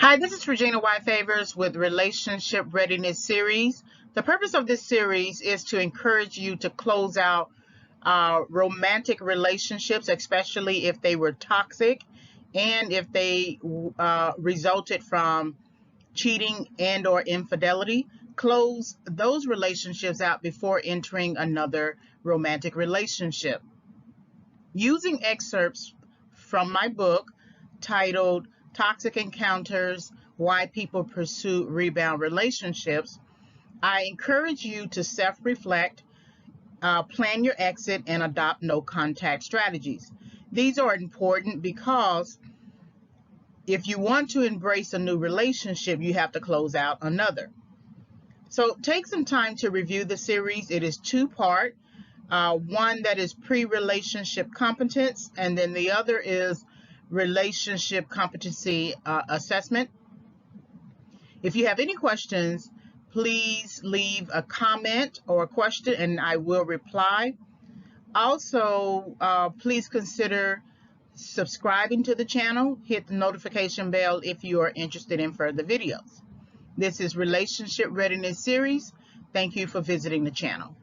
Hi, this is Regina White Favors with Relationship Readiness Series. The purpose of this series is to encourage you to close out romantic relationships, especially if they were toxic and if they resulted from cheating and or infidelity. Close those relationships out before entering another romantic relationship. Using excerpts from my book titled Toxic Encounters: Why People Pursue Rebound Relationships, I encourage you to self-reflect, plan your exit, and adopt no contact strategies. These are important because if you want to embrace a new relationship, you have to close out another. So take some time to review the series. It is two-part. One that is pre-relationship competence, and then the other is relationship competency assessment. If you have any questions, please leave a comment or a question and I will reply. Also, please consider subscribing to the channel. Hit the notification bell if you are interested in further videos. This is Relationship Readiness Series. Thank you for visiting the channel.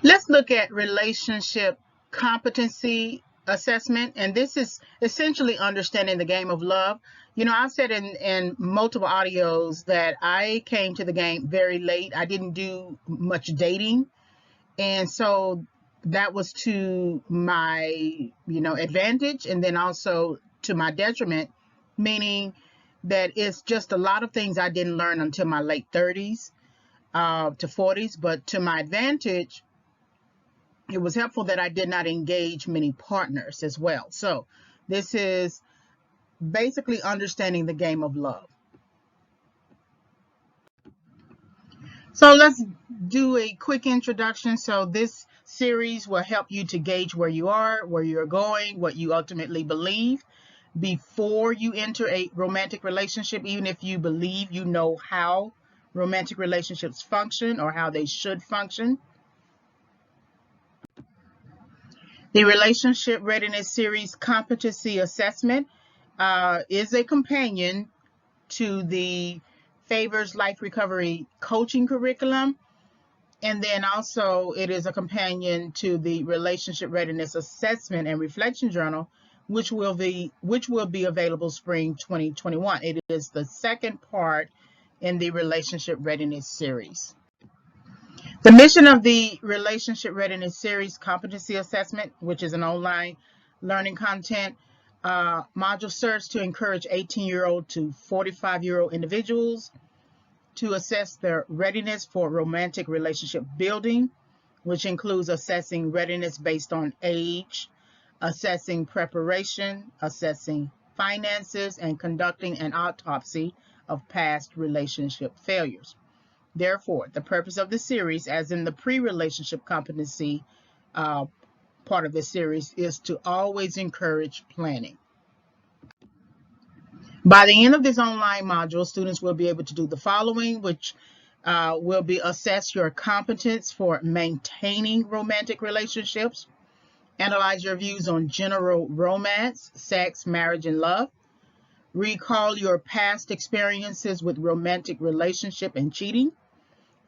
Let's look at relationship competency assessment, and this is essentially understanding the game of love. You know, I've said in multiple audios that I came to the game very late. I didn't do much dating, and so that was to my, advantage, and then also to my detriment, meaning that it's just a lot of things I didn't learn until my late 30s to 40s, but to my advantage, it was helpful that I did not engage many partners as well. So this is basically understanding the game of love. So let's do a quick introduction. So this series will help you to gauge where you are, where you're going, what you ultimately believe before you enter a romantic relationship, even if you believe you know how romantic relationships function or how they should function. The Relationship Readiness Series Competency Assessment is a companion to the Favors Life Recovery Coaching Curriculum, and then also it is a companion to the Relationship Readiness Assessment and Reflection Journal, which will be available spring 2021. It is the second part in the Relationship Readiness Series. The mission of the Relationship Readiness Series Competency Assessment, which is an online learning content module, serves to encourage 18-year-old to 45-year-old individuals to assess their readiness for romantic relationship building, which includes assessing readiness based on age, assessing preparation, assessing finances, and conducting an autopsy of past relationship failures. Therefore, the purpose of the series, as in the pre-relationship competency part of the series, is to always encourage planning. By the end of this online module, students will be able to do the following, which will be assess your competence for maintaining romantic relationships, analyze your views on general romance, sex, marriage, and love, recall your past experiences with romantic relationship and cheating,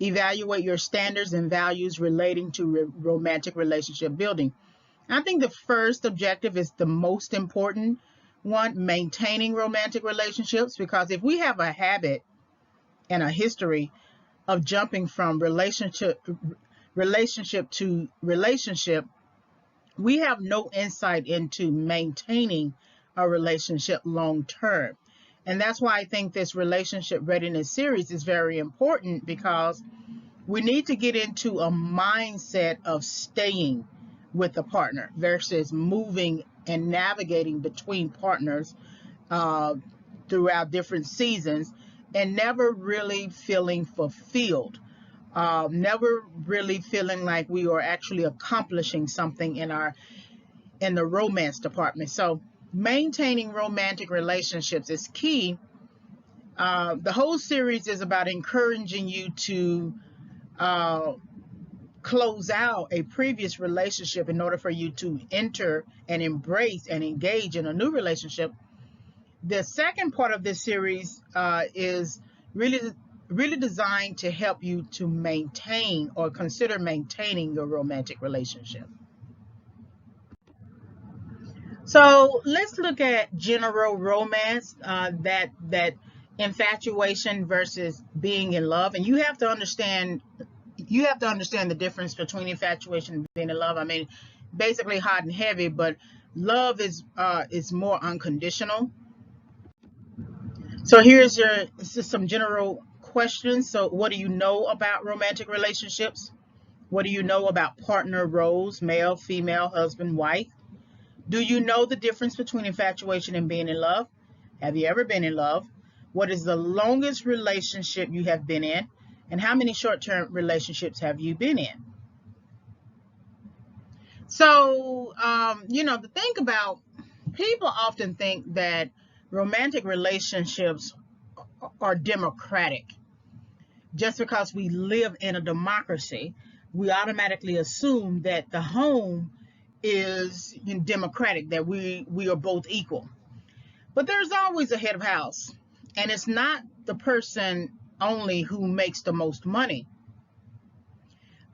evaluate your standards and values relating to romantic relationship building. I think the first objective is the most important one, maintaining romantic relationships, because if we have a habit and a history of jumping from relationship to relationship, we have no insight into maintaining a relationship long term. And that's why I think this Relationship Readiness Series is very important, because we need to get into a mindset of staying with a partner versus moving and navigating between partners throughout different seasons and never really feeling fulfilled, never really feeling like we are actually accomplishing something in the romance department. So maintaining romantic relationships is key. The whole series is about encouraging you to close out a previous relationship in order for you to enter and embrace and engage in a new relationship The second part of this series is really designed to help you to maintain or consider maintaining your romantic relationship. So let's look at general romance, that infatuation versus being in love, and you have to understand the difference between infatuation and being in love. I mean, basically hot and heavy, but love is more unconditional. So here's just some general questions. So what do you know about romantic relationships? What do you know about partner roles, male, female, husband, wife? Do you know the difference between infatuation and being in love? Have you ever been in love? What is the longest relationship you have been in? And how many short-term relationships have you been in? So, the thing about people often think that romantic relationships are democratic. Just because we live in a democracy, we automatically assume that the home is democratic, that we are both equal. But there's always a head of house, and it's not the person only who makes the most money.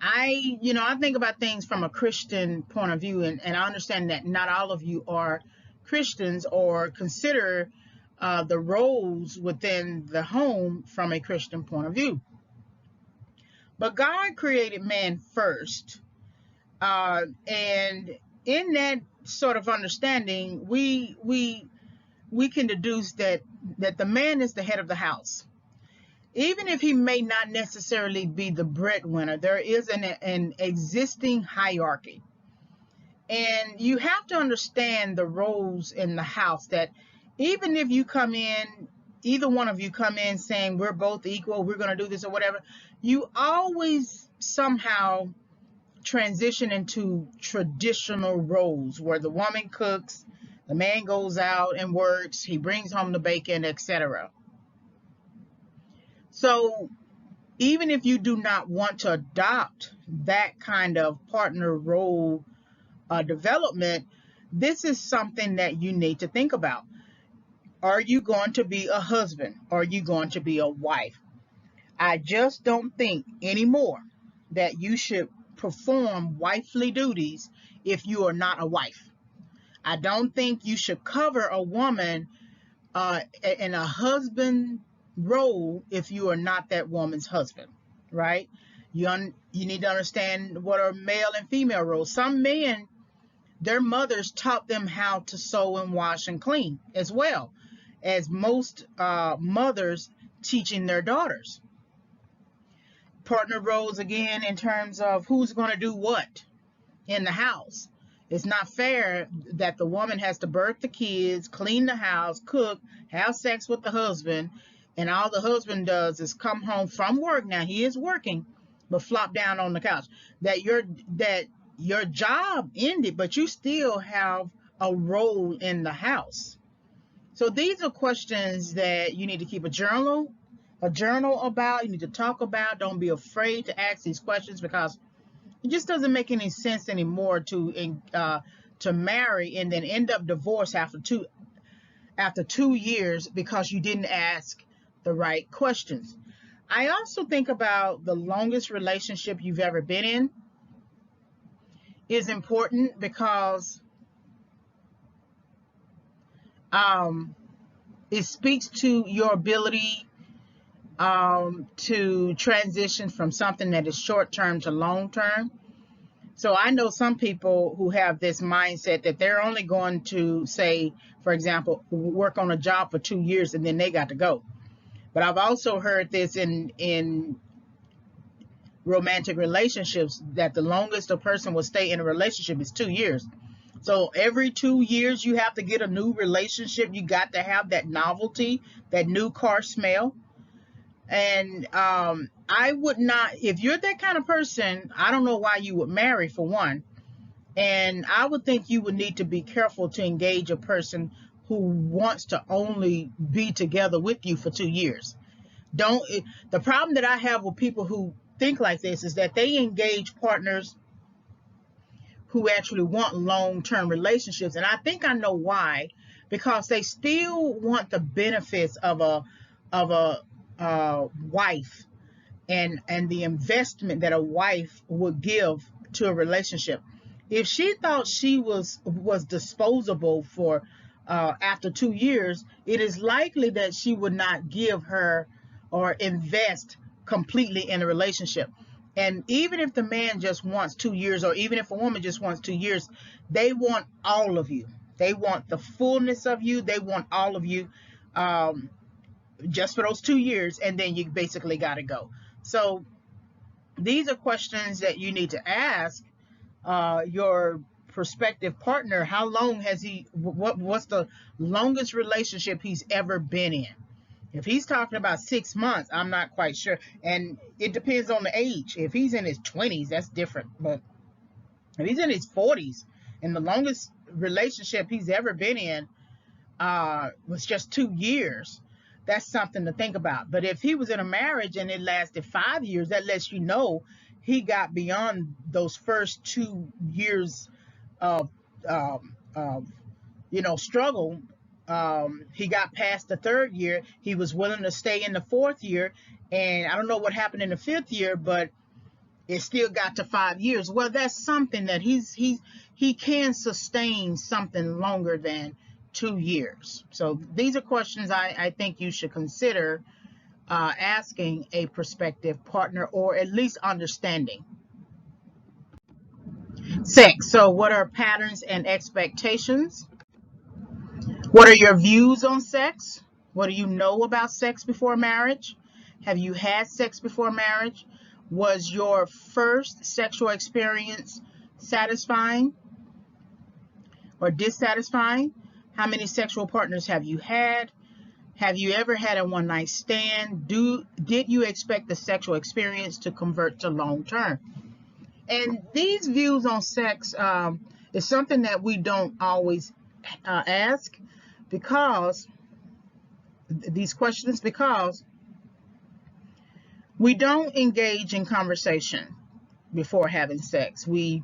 I think about things from a Christian point of view, and I understand that not all of you are Christians or consider the roles within the home from a Christian point of view. But God created man first, and in that sort of understanding, we can deduce that the man is the head of the house. Even if he may not necessarily be the breadwinner, there is an existing hierarchy. And you have to understand the roles in the house, that even if you come in, either one of you come in saying we're both equal, we're going to do this or whatever, you always somehow transition into traditional roles where the woman cooks, the man goes out and works, he brings home the bacon, etc. So even if you do not want to adopt that kind of partner role development, this is something that you need to think about. Are you going to be a husband? Are you going to be a wife? I just don't think anymore that you should perform wifely duties if you are not a wife. I don't think you should cover a woman in a husband role if you are not that woman's husband, right? You need to understand what are male and female roles. Some men, their mothers taught them how to sew and wash and clean, as well as most mothers teaching their daughters. Partner roles, again, in terms of who's going to do what in the house. It's not fair that the woman has to birth the kids, clean the house, cook, have sex with the husband, and all the husband does is come home from work. Now he is working, but flop down on the couch. That your job ended, but you still have a role in the house. So these are questions that you need to keep a journal about. You need to talk about. Don't be afraid to ask these questions, because it just doesn't make any sense anymore to marry and then end up divorced after 2 years because you didn't ask the right questions. I also think about the longest relationship you've ever been in is important, because it speaks to your ability to transition from something that is short-term to long-term. So I know some people who have this mindset that they're only going to, say, for example, work on a job for 2 years and then they got to go. But I've also heard this in romantic relationships, that the longest a person will stay in a relationship is 2 years. So every 2 years you have to get a new relationship. You got to have that novelty, that new car smell. And I would not, if you're that kind of person, I don't know why you would marry, for one. And I would think you would need to be careful to engage a person who wants to only be together with you for 2 years. The problem that I have with people who think like this is that they engage partners who actually want long-term relationships. And I think I know why. because they still want the benefits of a wife, and the investment that a wife would give to a relationship. If she thought she was disposable for after 2 years, it is likely that she would not give her or invest completely in a relationship. And even if the man just wants 2 years, or even if a woman just wants 2 years, they want all of you. They want the fullness of you. They want all of you, just for those 2 years, and then you basically got to go. So these are questions that you need to ask your prospective partner. How long has he, what's the longest relationship he's ever been in? If he's talking about 6 months, I'm not quite sure. And it depends on the age. If he's in his 20s, that's different. But if he's in his 40s and the longest relationship he's ever been in was just 2 years, that's something to think about. But if he was in a marriage and it lasted 5 years, that lets you know he got beyond those first 2 years of, struggle. He got past the third year. He was willing to stay in the fourth year. And I don't know what happened in the fifth year, but it still got to 5 years. Well, that's something that he can sustain something longer than 2 years. So these are questions I think you should consider asking a prospective partner, or at least understanding. Sex. So what are patterns and expectations? What are your views on sex? What do you know about sex before marriage? Have you had sex before marriage? Was your first sexual experience satisfying or dissatisfying? How many sexual partners have you had? Have you ever had a one-night stand? Did you expect the sexual experience to convert to long-term? And these views on sex is something that we don't always ask, because these questions, because we don't engage in conversation before having sex. We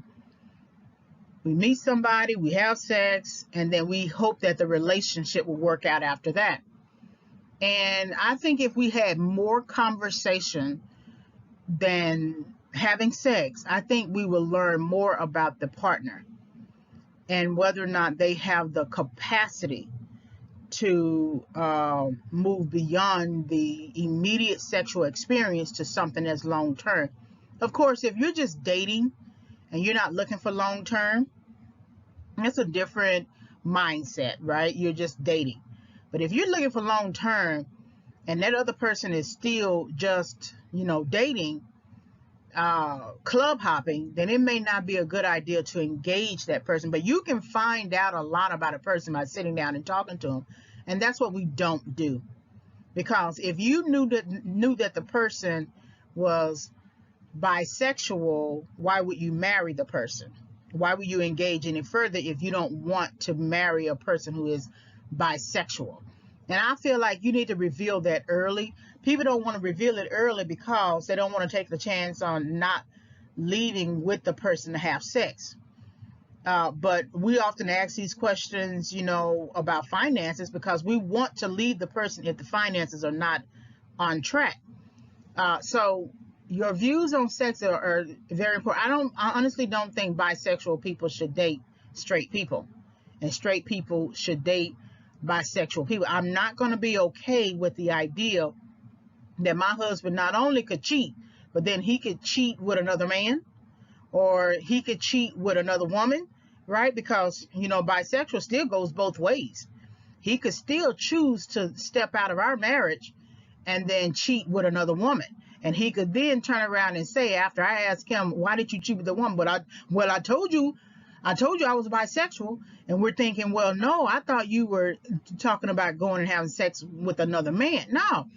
meet somebody, we have sex, and then we hope that the relationship will work out after that. And I think if we had more conversation than having sex, I think we will learn more about the partner and whether or not they have the capacity to move beyond the immediate sexual experience to something that's long term. Of course, if you're just dating and you're not looking for long term, that's a different mindset, right? You're just dating. But if you're looking for long term and that other person is still just, dating, club hopping, then it may not be a good idea to engage that person. But you can find out a lot about a person by sitting down and talking to them. And that's what we don't do. Because if you knew that the person was bisexual, why would you marry the person? Why would you engage any further if you don't want to marry a person who is bisexual? And I feel like you need to reveal that early. People don't want to reveal it early because they don't want to take the chance on not leaving with the person to have sex. But we often ask these questions, about finances, because we want to leave the person if the finances are not on track. So your views on sex are very important. I honestly don't think bisexual people should date straight people, and straight people should date bisexual people. I'm not going to be okay with the idea that my husband not only could cheat, but then he could cheat with another man, or he could cheat with another woman, right? Because, bisexual still goes both ways. He could still choose to step out of our marriage and then cheat with another woman. And he could then turn around and say, after I ask him, why did you cheat with the woman? But I told you I was bisexual. And we're thinking, well, no, I thought you were talking about going and having sex with another man. No,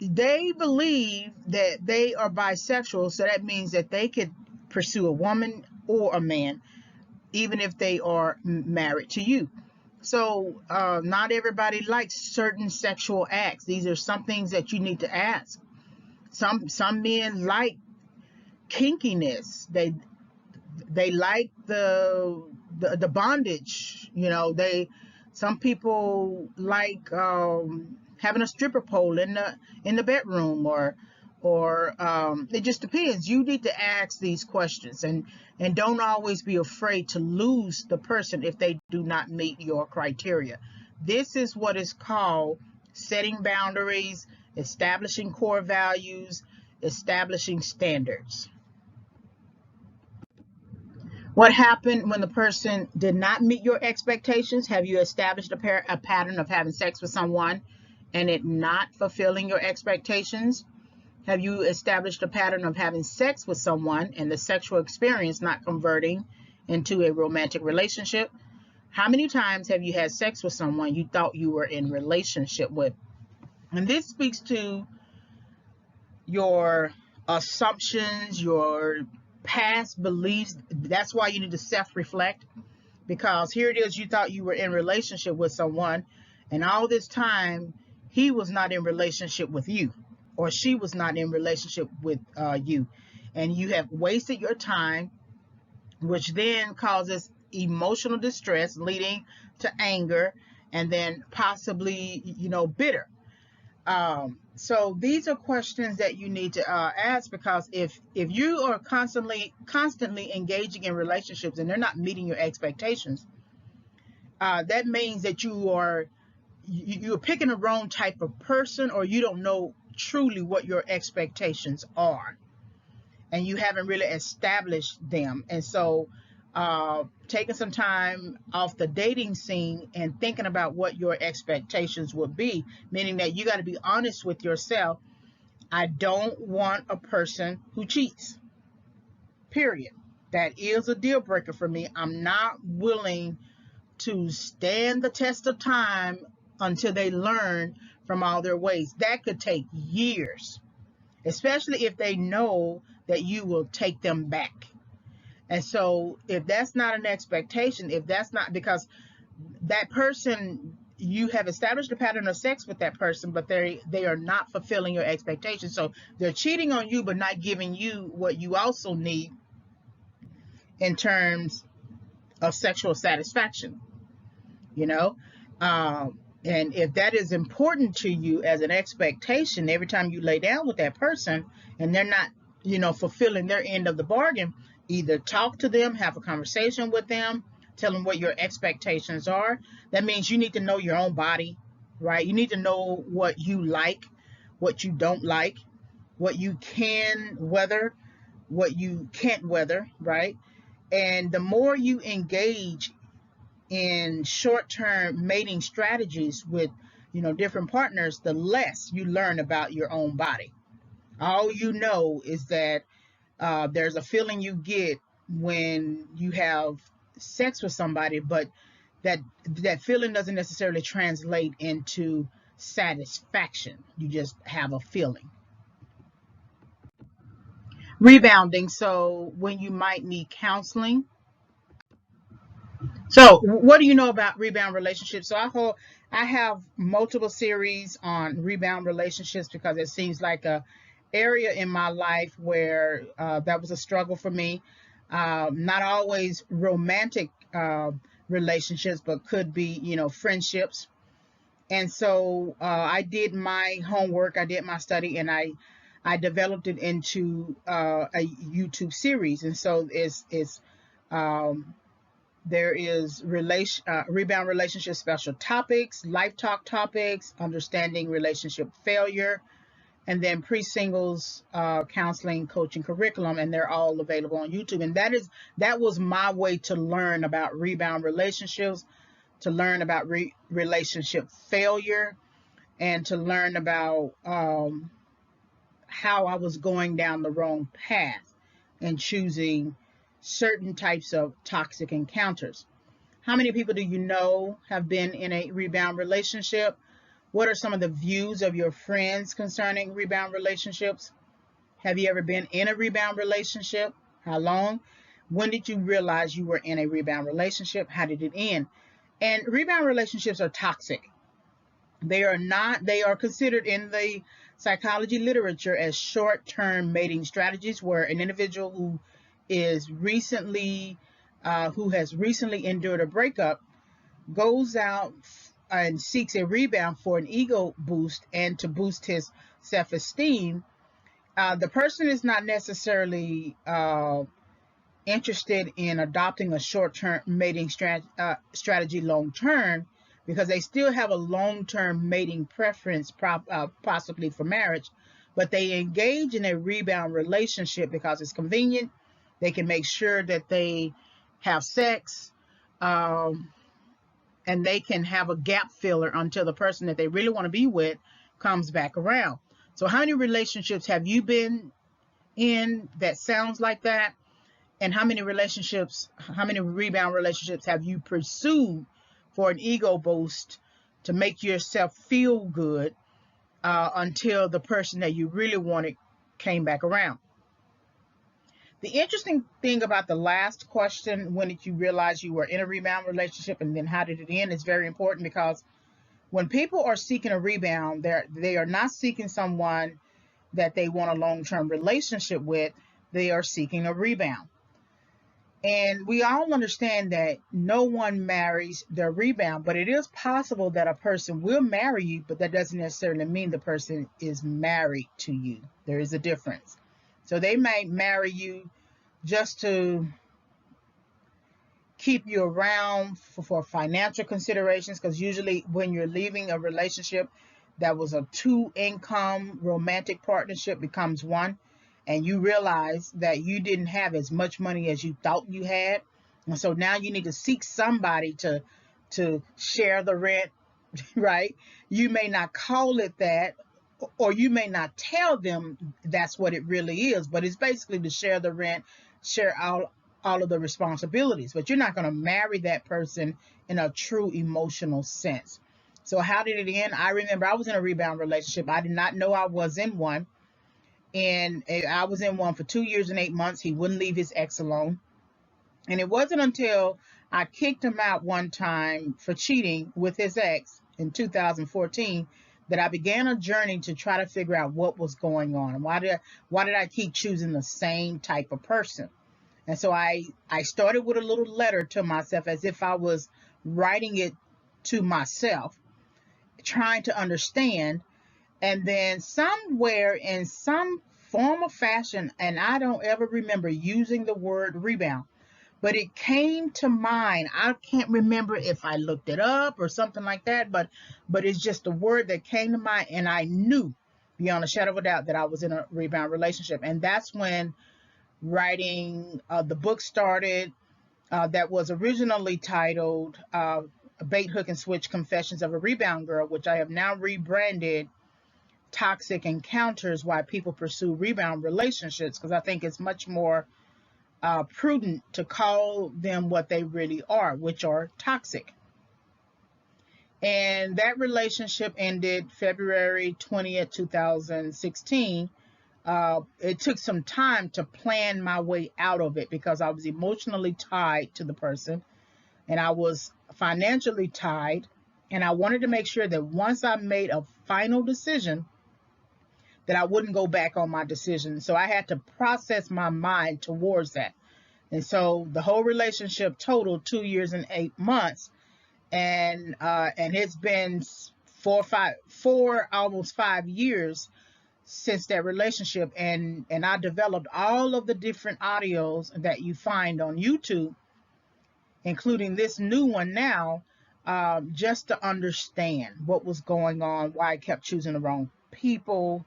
they believe that they are bisexual. So that means that they could pursue a woman or a man, even if they are married to you. So not everybody likes certain sexual acts. These are some things that you need to ask. Some men like kinkiness. They like the bondage. Some people like having a stripper pole in the bedroom, or it just depends. You need to ask these questions, and don't always be afraid to lose the person if they do not meet your criteria. This is what is called setting boundaries, establishing core values, establishing standards. What happened when the person did not meet your expectations? Have you established a pattern of having sex with someone and it not fulfilling your expectations? Have you established a pattern of having sex with someone and the sexual experience not converting into a romantic relationship? How many times have you had sex with someone you thought you were in relationship with? And this speaks to your assumptions, your past beliefs. That's why you need to self-reflect, because here it is, you thought you were in relationship with someone, and all this time he was not in relationship with you, or she was not in relationship with you, and you have wasted your time, which then causes emotional distress leading to anger, and then possibly bitter. So these are questions that you need to ask, because if you are constantly engaging in relationships and they're not meeting your expectations, that means that you're picking the wrong type of person, or you don't know truly what your expectations are, and you haven't really established them. And so taking some time off the dating scene and thinking about what your expectations would be, meaning that you got to be honest with yourself. I don't want a person who cheats, period. That is a deal breaker for me. I'm not willing to stand the test of time until they learn from all their ways. That could take years, especially if they know that you will take them back. And so if that's not an expectation, if that's not, because that person, you have established a pattern of sex with that person, but they are not fulfilling your expectations. So they're cheating on you, but not giving you what you also need in terms of sexual satisfaction, you know? And if that is important to you as an expectation, every time you lay down with that person and they're not, fulfilling their end of the bargain, either talk to them, have a conversation with them, tell them what your expectations are. That means you need to know your own body, right? You need to know what you like, what you don't like, what you can weather, what you can't weather, right? And the more you engage in short-term mating strategies with different partners, the less you learn about your own body. All you know is that there's a feeling you get when you have sex with somebody, but that feeling doesn't necessarily translate into satisfaction. You just have a feeling. Rebounding. So when you might need counseling. So what do you know about rebound relationships? So I have multiple series on rebound relationships, because it seems like a area in my life where that was a struggle for me. Not always romantic relationships, but could be, friendships. And so I did my homework, I did my study, and I developed it into a YouTube series. And so um, there is rebound relationship special topics, life talk topics, understanding relationship failure, and then pre-singles counseling, coaching curriculum, and they're all available on YouTube. And that was my way to learn about rebound relationships, to learn about relationship failure, and to learn about how I was going down the wrong path and choosing certain types of toxic encounters. How many people do you know have been in a rebound relationship? What are some of the views of your friends concerning rebound relationships? Have you ever been in a rebound relationship? How long? When did you realize you were in a rebound relationship? How did it end? And rebound relationships are toxic. They are considered in the psychology literature as short-term mating strategies, where an individual who has recently endured a breakup goes out and seeks a rebound for an ego boost and to boost his self-esteem, the person is not necessarily interested in adopting a short-term mating strategy long-term, because they still have a long-term mating preference, possibly for marriage, but they engage in a rebound relationship because it's convenient. They can make sure that they have sex, um, and they can have a gap filler until the person that they really want to be with comes back around. So how many relationships have you been in that sounds like that? And how many rebound relationships have you pursued for an ego boost to make yourself feel good until the person that you really wanted came back around? The interesting thing about the last question, when did you realize you were in a rebound relationship and then how did it end, is very important, because when people are seeking a rebound, they are not seeking someone that they want a long-term relationship with. They are seeking a rebound. And we all understand that no one marries their rebound, but it is possible that a person will marry you, but that doesn't necessarily mean the person is married to you. There is a difference. So they may marry you just to keep you around for financial considerations, because usually when you're leaving a relationship that was a two-income romantic partnership becomes one, and you realize that you didn't have as much money as you thought you had, and so now you need to seek somebody to share the rent. Right? You may not call it that, or you may not tell them that's what it really is, but it's basically to share the rent, share all of the responsibilities, but you're not going to marry that person in a true emotional sense. So how did it end? I remember I was in a rebound relationship. I did not know I was in one, and I was in one for 2 years and 8 months. He wouldn't leave his ex alone, and it wasn't until I kicked him out one time for cheating with his ex in 2014 that I began a journey to try to figure out what was going on. Why did I keep choosing the same type of person? And so I started with a little letter to myself, as if I was writing it to myself, trying to understand. And then somewhere in some form or fashion, and I don't ever remember using the word rebound, but it came to mind. I can't remember if I looked it up or something like that, but it's just a word that came to mind, and I knew beyond a shadow of a doubt that I was in a rebound relationship. And that's when writing the book started, that was originally titled Bait, Hook, and Switch: Confessions of a Rebound Girl, which I have now rebranded Toxic Encounters: Why People Pursue Rebound Relationships, because I think it's much more prudent to call them what they really are, which are toxic. And that relationship ended February 20th, 2016. It took some time to plan my way out of it, because I was emotionally tied to the person and I was financially tied, and I wanted to make sure that once I made a final decision that I wouldn't go back on my decision. So I had to process my mind towards that. And so the whole relationship totaled 2 years and 8 months, and it's been almost 5 years since that relationship, and I developed all of the different audios that you find on YouTube, including this new one now, just to understand what was going on, why I kept choosing the wrong people,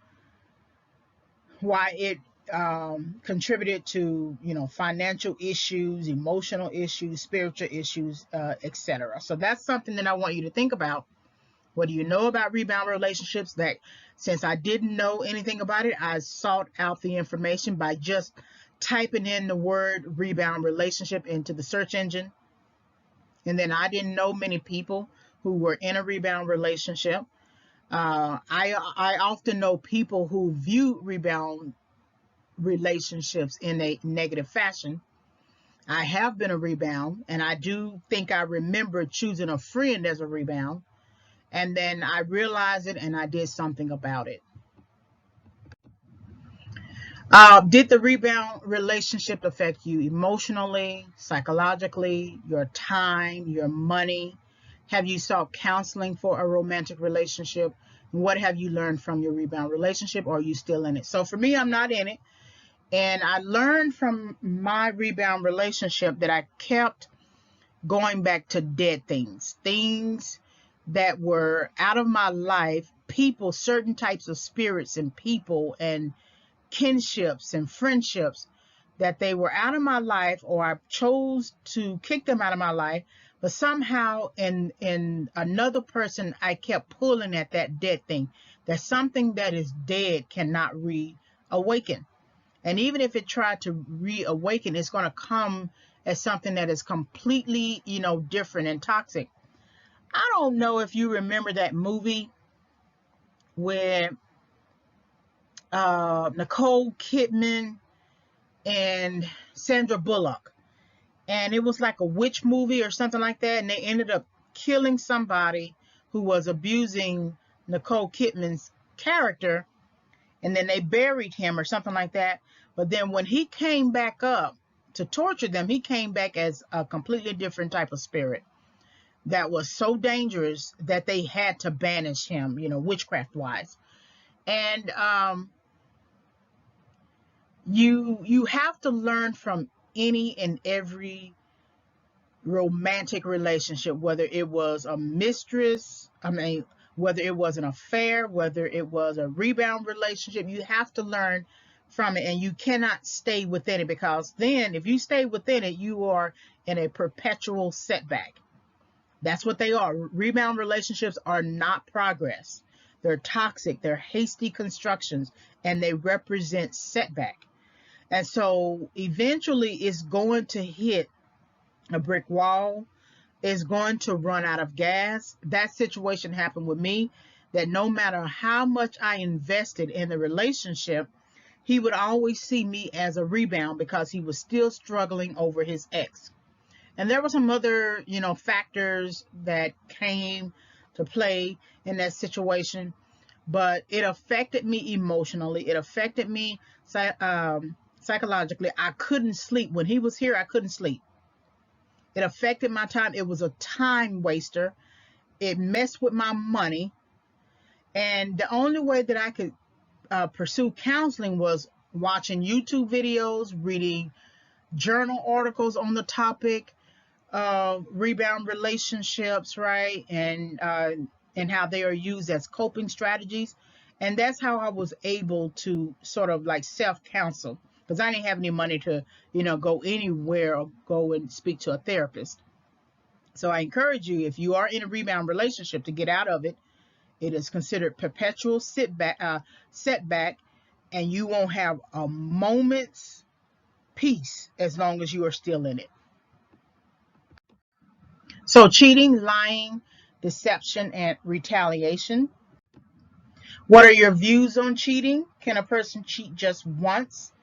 why it contributed to financial issues, emotional issues, spiritual issues, etc. So that's something that I want you to think about. What do you know about rebound relationships? That since I didn't know anything about it, I sought out the information by just typing in the word rebound relationship into the search engine. And then I didn't know many people who were in a rebound relationship. I often know people who view rebound relationships in a negative fashion. I have been a rebound, and I do think I remember choosing a friend as a rebound. And then I realized it and I did something about it. Did the rebound relationship affect you emotionally, psychologically, your time, your money? Have you sought counseling for a romantic relationship? What have you learned from your rebound relationship, or are you still in it? So for me, I'm not in it. And I learned from my rebound relationship that I kept going back to dead things, things that were out of my life, people, certain types of spirits and people and kinships and friendships, that they were out of my life, or I chose to kick them out of my life, but somehow in another person I kept pulling at that dead thing, that something that is dead cannot reawaken. And even if it tried to reawaken, it's going to come as something that is completely, different and toxic. I don't know if you remember that movie where Nicole Kidman and Sandra Bullock, and it was like a witch movie or something like that, and they ended up killing somebody who was abusing Nicole Kidman's character, and then they buried him or something like that. But then when he came back up to torture them, he came back as a completely different type of spirit that was so dangerous that they had to banish him, witchcraft wise. And you have to learn from any and every romantic relationship, whether it was a mistress, whether it was an affair, whether it was a rebound relationship. You have to learn from it, and you cannot stay within it, because then if you stay within it, you are in a perpetual setback. That's what they are. Rebound relationships are not progress. They're toxic, they're hasty constructions, and they represent setback. And so eventually it's going to hit a brick wall, is going to run out of gas. That situation happened with me, that no matter how much I invested in the relationship, he would always see me as a rebound because he was still struggling over his ex. And there were some other, factors that came to play in that situation, but it affected me emotionally. It affected me psychologically. I couldn't sleep. When he was here, I couldn't sleep. It affected my time. It was a time waster. It messed with my money. And the only way that I could pursue counseling was watching YouTube videos, reading journal articles on the topic of rebound relationships, right? And how they are used as coping strategies. And that's how I was able to sort of like self-counsel, because I didn't have any money to, go anywhere or go and speak to a therapist. So I encourage you, if you are in a rebound relationship, to get out of it. It is considered perpetual setback, and you won't have a moment's peace as long as you are still in it. So cheating, lying, deception, and retaliation. What are your views on cheating? Can a person cheat just once?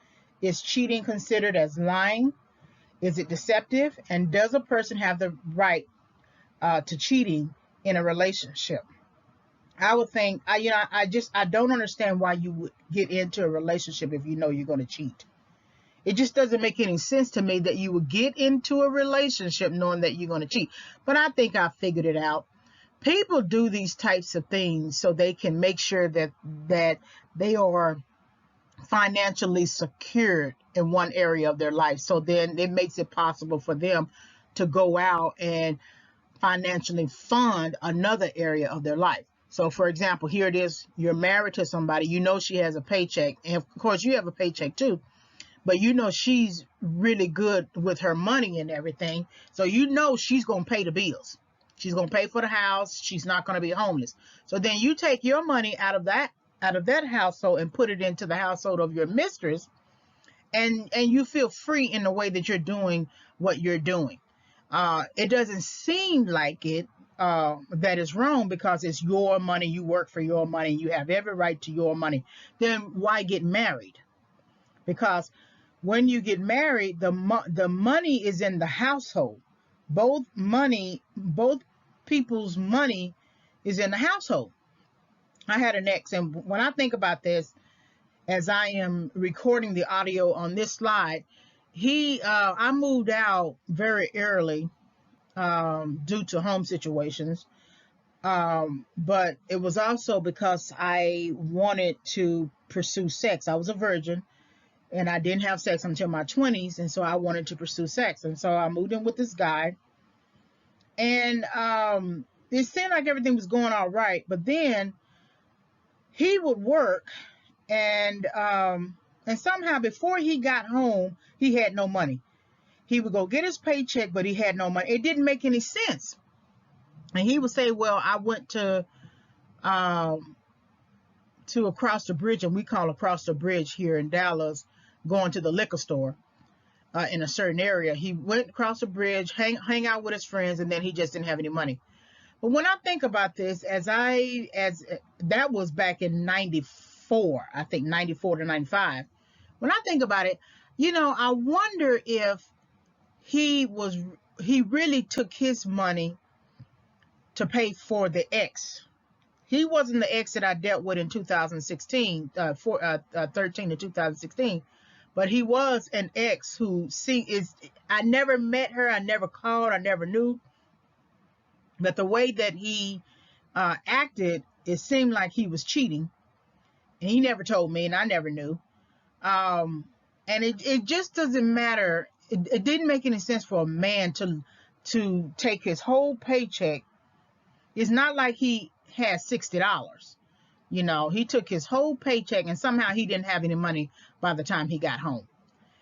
Is cheating considered as lying? Is it deceptive? And does a person have the right to cheating in a relationship? I would think, I don't understand why you would get into a relationship if you know you're going to cheat. It just doesn't make any sense to me that you would get into a relationship knowing that you're going to cheat. But I think I figured it out. People do these types of things so they can make sure that they are financially secured in one area of their life. So then it makes it possible for them to go out and financially fund another area of their life. So for example, here it is, you're married to somebody, she has a paycheck, and of course you have a paycheck too, but she's really good with her money and everything. So she's going to pay the bills. She's going to pay for the house. She's not going to be homeless. So then you take your money out of that household and put it into the household of your mistress, and you feel free in the way that you're doing what you're doing. It doesn't seem like it that is wrong, because it's your money. You work for your money. You have every right to your money. Then why get married? Because when you get married, the money is in the household. Both people's money is in the household. I had an ex, and when I think about this, as I am recording the audio on this slide, I moved out very early due to home situations. But it was also because I wanted to pursue sex. I was a virgin and I didn't have sex until my 20s, and so I wanted to pursue sex. And so I moved in with this guy, and it seemed like everything was going all right. But then he would work, and somehow before he got home, he had no money. He would go get his paycheck, but he had no money. It didn't make any sense. And he would say, "Well, I went to across the bridge," and we call across the bridge here in Dallas, going to the liquor store in a certain area. He went across the bridge, hang out with his friends, and then he just didn't have any money. But when I think about this, as that was back in 94, I think 94 to 95. When I think about it, I wonder if he really took his money to pay for the ex. He wasn't the ex that I dealt with in 2016, 13 to 2016, but he was an ex who I never met her, I never called, I never knew, but the way that he acted, it seemed like he was cheating, and he never told me, and I never knew. And it just doesn't matter. It didn't make any sense for a man to take his whole paycheck. It's not like he had $60. He took his whole paycheck, and somehow he didn't have any money by the time he got home.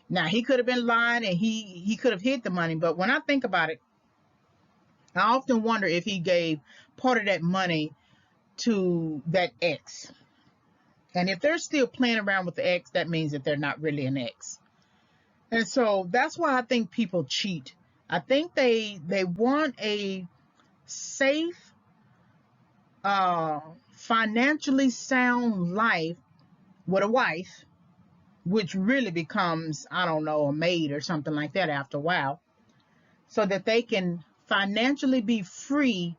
Now, he could have been lying, and he could have hid the money, but when I think about it, I often wonder if he gave part of that money to that ex. And if they're still playing around with the ex, that means that they're not really an ex. And so that's why I think people cheat. I think they want a safe, financially sound life with a wife, which really becomes, I don't know, a maid or something like that after a while, so that they can financially be free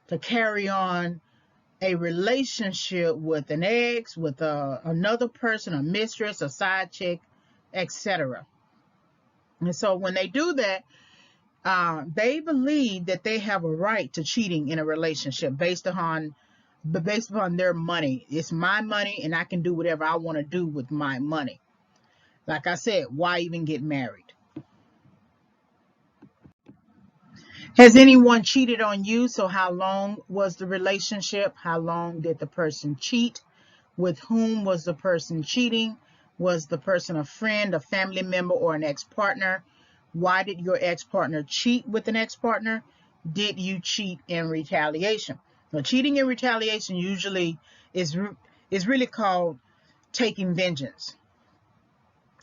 to carry on a relationship with an ex, with another person, a mistress, a side chick, etc. And so when they do that, they believe that they have a right to cheating in a relationship based upon their money. It's my money, and I can do whatever I want to do with my money. Like I said, why even get married? Has anyone cheated on you? So how long was the relationship? How long did the person cheat? With whom was the person cheating? Was the person a friend, a family member, or an ex-partner? Why did your ex-partner cheat with an ex-partner? Did you cheat in retaliation? Now, cheating in retaliation usually is really called taking vengeance.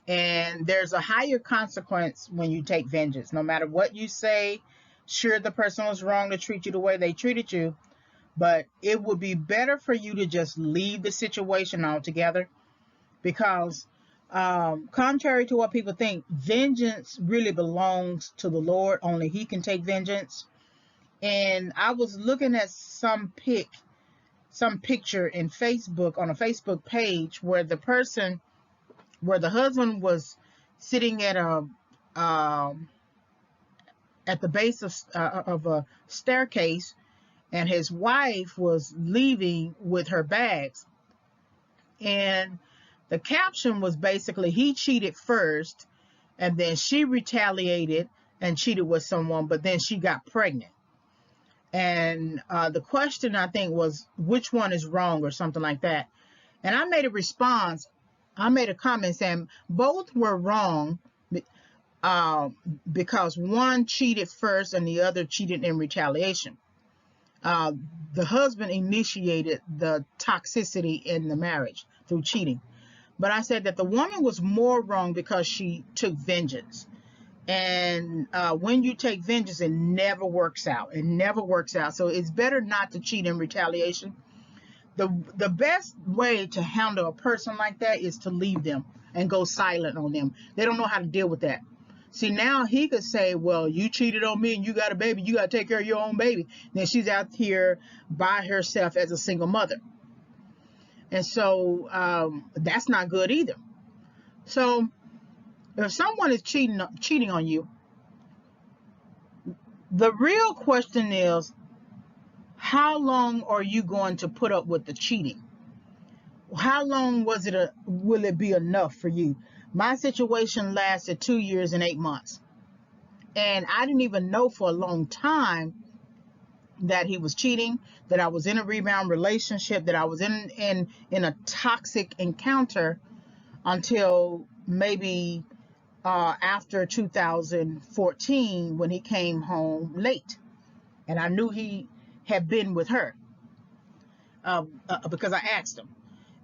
And there's a higher consequence when you take vengeance. No matter what you say, sure, the person was wrong to treat you the way they treated you, but it would be better for you to just leave the situation altogether, because contrary to what people think, vengeance really belongs to the Lord. Only He can take vengeance. And I was looking at some picture in Facebook, on a Facebook page, where the husband was sitting at the base of a staircase, and his wife was leaving with her bags. And the caption was basically, he cheated first, and then she retaliated and cheated with someone, but then she got pregnant. And the question, I think, was, which one is wrong, or something like that. And I made a response. I made a comment saying both were wrong, because one cheated first and the other cheated in retaliation. The husband initiated the toxicity in the marriage through cheating. But I said that the woman was more wrong because she took vengeance. And when you take vengeance, it never works out. It never works out. So it's better not to cheat in retaliation. The best way to handle a person like that is to leave them and go silent on them. They don't know how to deal with that. See, now he could say, well, you cheated on me and you got a baby. You got to take care of your own baby. Then she's out here by herself as a single mother. And so that's not good either. So if someone is cheating on you, The real question is, how long are you going to put up with the cheating? How long will it be enough for you? My situation lasted 2 years and 8 months. And I didn't even know for a long time that he was cheating, that I was in a rebound relationship, that I was in a toxic encounter until maybe after 2014 when he came home late. And I knew he had been with her because I asked him.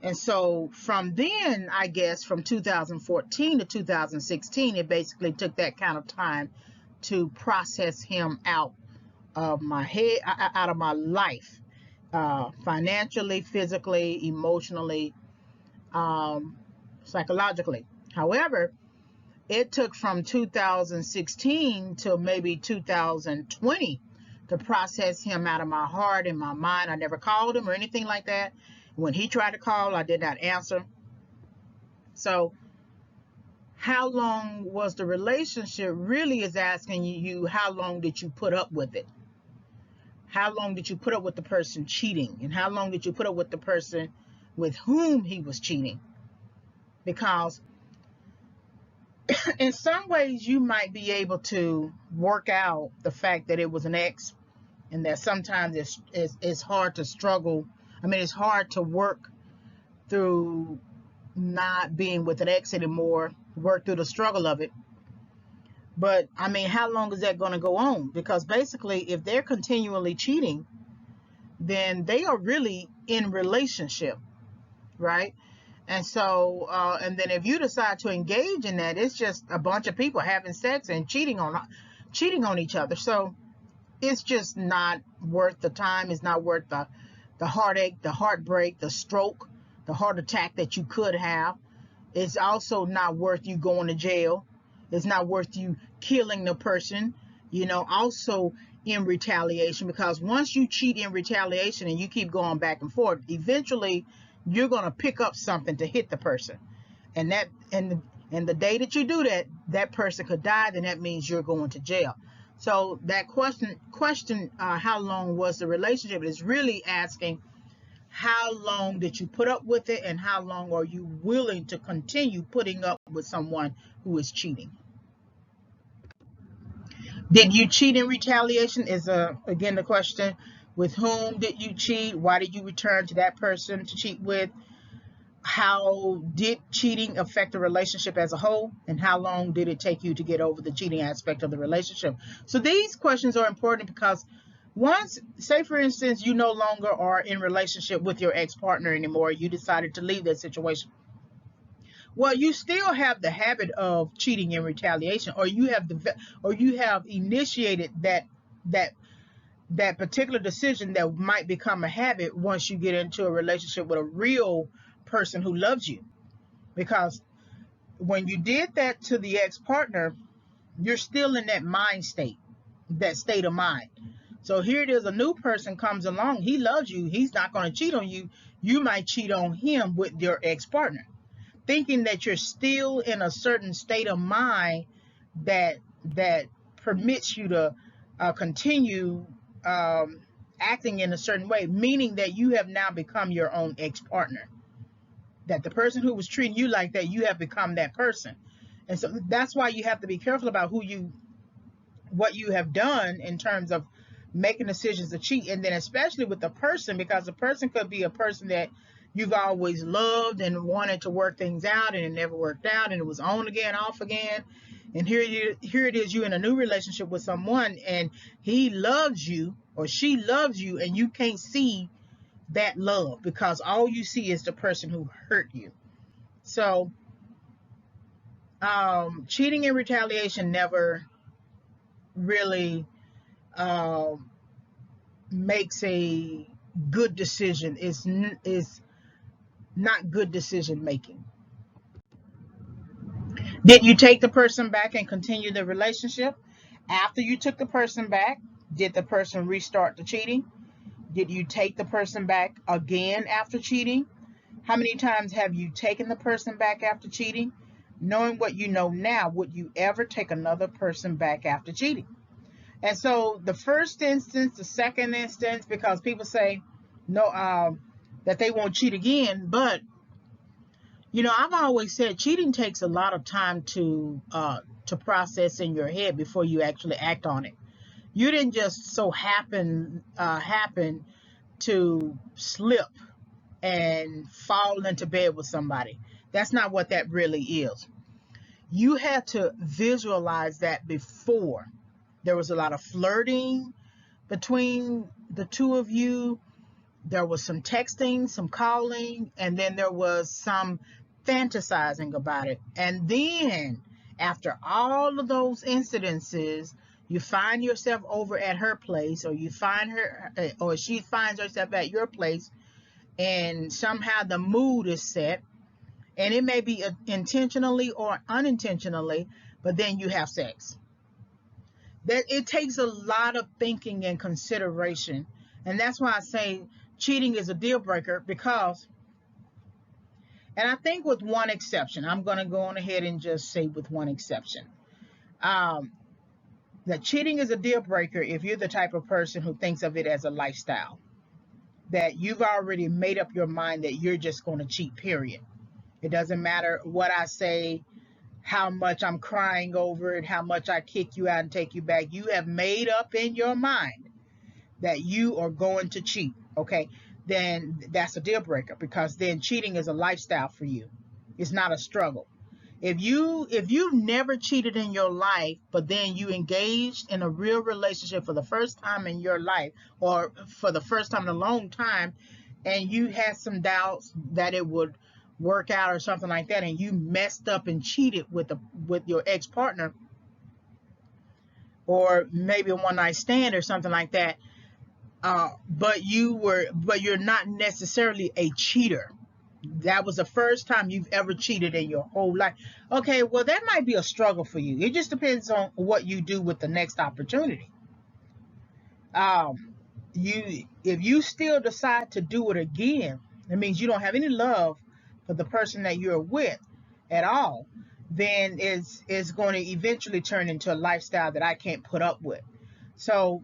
And so from then, I guess from 2014 to 2016, it basically took that kind of time to process him out of my head, out of my life, financially, physically, emotionally, psychologically. However, it took from 2016 till maybe 2020 to process him out of my heart and my mind. I never called him or anything like that. When he tried to call, I did not answer. So how long was the relationship really is asking you, how long did you put up with it? How long did you put up with the person cheating? And how long did you put up with the person with whom he was cheating? Because in some ways you might be able to work out the fact that it was an ex, and that sometimes it's hard to struggle. I mean, it's hard to work through not being with an ex anymore, work through the struggle of it. But I mean, how long is that going to go on? Because basically, if they're continually cheating, then they are really in relationship, right? And so, and then if you decide to engage in that, it's just a bunch of people having sex and cheating on each other. So it's just not worth the time. It's not worth the heartache, the heartbreak, the stroke, the heart attack that you could have. It's also not worth you going to jail. It's not worth you killing the person, also in retaliation, because once you cheat in retaliation and you keep going back and forth, eventually you're going to pick up something to hit the person. And the day that you do that, that person could die, then that means you're going to jail. So that question, how long was the relationship, is really asking, how long did you put up with it, and how long are you willing to continue putting up with someone who is cheating? Did you cheat in retaliation is again the question. With whom did you cheat? Why did you return to that person to cheat with? How did cheating affect the relationship as a whole? And how long did it take you to get over the cheating aspect of the relationship? So these questions are important because once, say for instance, you no longer are in relationship with your ex-partner anymore, you decided to leave that situation. Well, you still have the habit of cheating in retaliation, or you have initiated that particular decision that might become a habit once you get into a relationship with a real person who loves you. Because when you did that to the ex-partner, you're still in that mind state, that state of mind. So here it is, a new person comes along, he loves you, he's not going to cheat on you. You might cheat on him with your ex-partner, thinking that you're still in a certain state of mind that permits you to continue acting in a certain way, meaning that you have now become your own ex-partner. That the person who was treating you like that, you have become that person. And so that's why you have to be careful about what you have done in terms of making decisions to cheat. And then especially with the person, because the person could be a person that you've always loved and wanted to work things out, and it never worked out, and it was on again, off again. And here it is, you in a new relationship with someone, and he loves you or she loves you, and you can't see that love because all you see is the person who hurt you. So cheating in retaliation never really makes a good decision. Is not good decision making. Did you take the person back and continue the relationship? After you took the person back, did the person restart the cheating? Did you take the person back again after cheating? How many times have you taken the person back after cheating? Knowing what you know now, would you ever take another person back after cheating? And so the first instance, the second instance, because people say no, that they won't cheat again, but I've always said cheating takes a lot of time to process in your head before you actually act on it. You didn't just so happen to slip and fall into bed with somebody. That's not what that really is. You had to visualize that before. There was a lot of flirting between the two of you. There was some texting, some calling, and then there was some fantasizing about it. And then, after all of those incidences, you find yourself over at her place, or you find her, or she finds herself at your place, and somehow the mood is set, and it may be intentionally or unintentionally, but then you have sex. That it takes a lot of thinking and consideration, and that's why I say cheating is a deal breaker, because, and I think with one exception, I'm going to go on ahead and just say with one exception, that cheating is a deal breaker if you're the type of person who thinks of it as a lifestyle, that you've already made up your mind that you're just going to cheat, period. It doesn't matter what I say, how much I'm crying over it, how much I kick you out and take you back. You have made up in your mind that you are going to cheat, okay? Then that's a deal breaker, because then cheating is a lifestyle for you. It's not a struggle. If you've never cheated in your life, but then you engaged in a real relationship for the first time in your life, or for the first time in a long time, and you had some doubts that it would work out or something like that, and you messed up and cheated with your ex-partner, or maybe a one-night stand or something like that, but you're not necessarily a cheater. That was the first time you've ever cheated in your whole life. Okay, well, that might be a struggle for you. It just depends on what you do with the next opportunity. If you still decide to do it again, it means you don't have any love for the person that you're with at all. Then it's going to eventually turn into a lifestyle that I can't put up with. So,